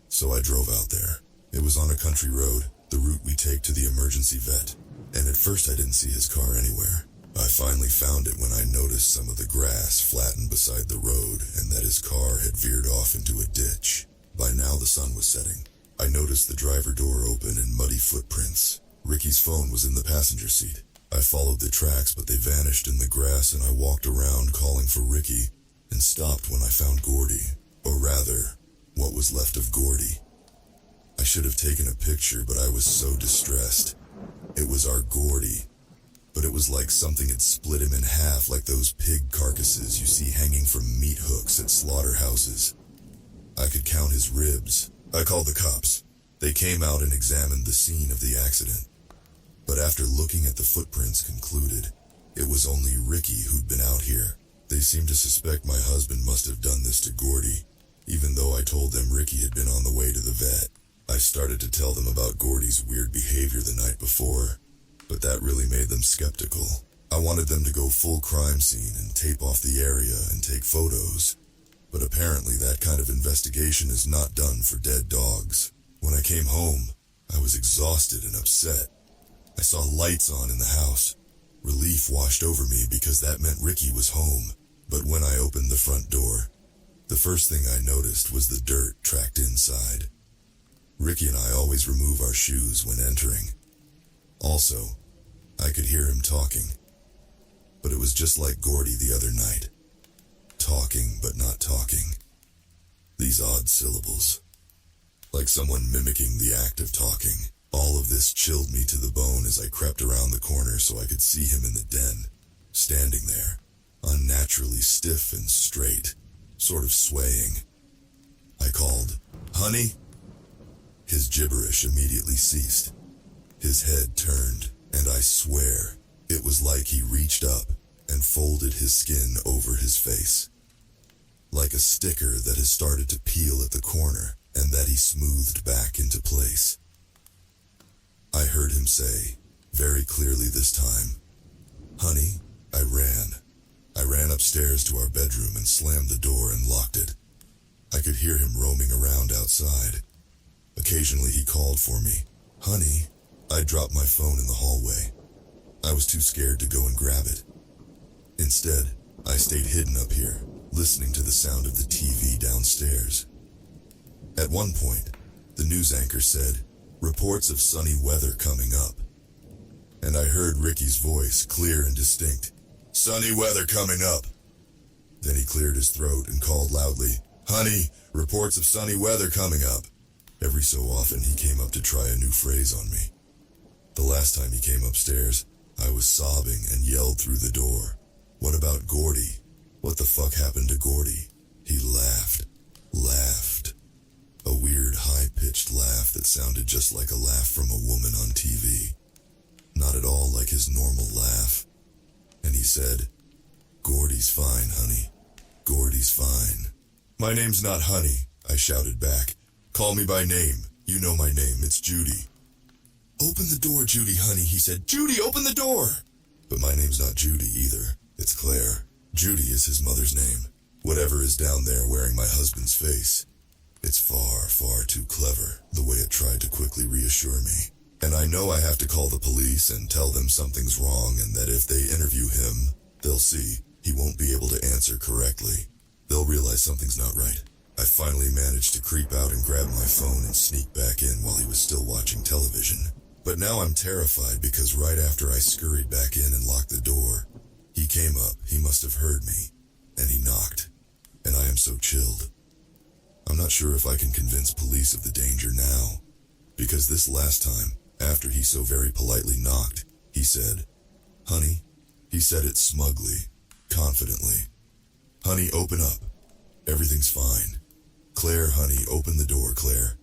So I drove out there. It was on a country road, the route we take to the emergency vet, and at first I didn't see his car anywhere. I finally found it when I noticed some of the grass flattened beside the road and that his car had veered off into a ditch. By now the sun was setting. I noticed the driver door open and muddy footprints. Ricky's phone was in the passenger seat. I followed the tracks, but they vanished in the grass, and I walked around calling for Ricky and stopped when I found Gordy, or rather, what was left of Gordy. I should have taken a picture, but I was so distressed. It was our Gordy, but it was like something had split him in half, like those pig carcasses you see hanging from meat hooks at slaughterhouses. I could count his ribs. I called the cops. They came out and examined the scene of the accident. But after looking at the footprints, concluded it was only Ricky who'd been out here. They seemed to suspect my husband must have done this to Gordy, even though I told them Ricky had been on the way to the vet. I started to tell them about Gordy's weird behavior the night before, but that really made them skeptical. I wanted them to go full crime scene and tape off the area and take photos, but apparently that kind of investigation is not done for dead dogs. When I came home, I was exhausted and upset. I saw lights on in the house. Relief washed over me because that meant Ricky was home. But when I opened the front door, the first thing I noticed was the dirt tracked inside. Ricky and I always remove our shoes when entering. Also, I could hear him talking. But it was just like Gordy the other night. Talking but not talking. These odd syllables. Like someone mimicking the act of talking. All of this chilled me to the bone as I crept around the corner so I could see him in the den, standing there, unnaturally stiff and straight, sort of swaying. I called, "Honey?" His gibberish immediately ceased. His head turned, and I swear, it was like he reached up and folded his skin over his face. Like a sticker that has started to peel at the corner and that he smoothed back into place. I heard him say, very clearly this time, "Honey, I ran. I ran upstairs to our bedroom and slammed the door and locked it." I could hear him roaming around outside. Occasionally he called for me. "Honey," I dropped my phone in the hallway. I was too scared to go and grab it. Instead, I stayed hidden up here, listening to the sound of the TV downstairs. At one point, the news anchor said, "Reports of sunny weather coming up." And I heard Ricky's voice, clear and distinct. "Sunny weather coming up." Then he cleared his throat and called loudly, "Honey, reports of sunny weather coming up." Every so often he came up to try a new phrase on me. The last time he came upstairs, I was sobbing and yelled through the door, "What about Gordy? What the fuck happened to Gordy?" He laughed. A weird high-pitched laugh that sounded just like a laugh from a woman on TV. Not at all like his normal laugh. And he said, "Gordy's fine, honey. Gordy's fine." "My name's not Honey," I shouted back. "Call me by name. You know my name. It's Judy." "Open the door, Judy, honey," he said. "Judy, open the door!" But my name's not Judy either. It's Claire. Judy is his mother's name. Whatever is down there wearing my husband's face. It's far, far too clever, the way it tried to quickly reassure me. And I know I have to call the police and tell them something's wrong and that if they interview him, they'll see he won't be able to answer correctly. They'll realize something's not right. I finally managed to creep out and grab my phone and sneak back in while he was still watching television. But now I'm terrified because right after I scurried back in and locked the door, he came up, he must have heard me, and he knocked. And I am so chilled. I'm not sure if I can convince police of the danger now, because this last time, after he so very politely knocked, he said, "Honey," he said it smugly, confidently. "Honey, open up. Everything's fine. Claire, honey, open the door, Claire."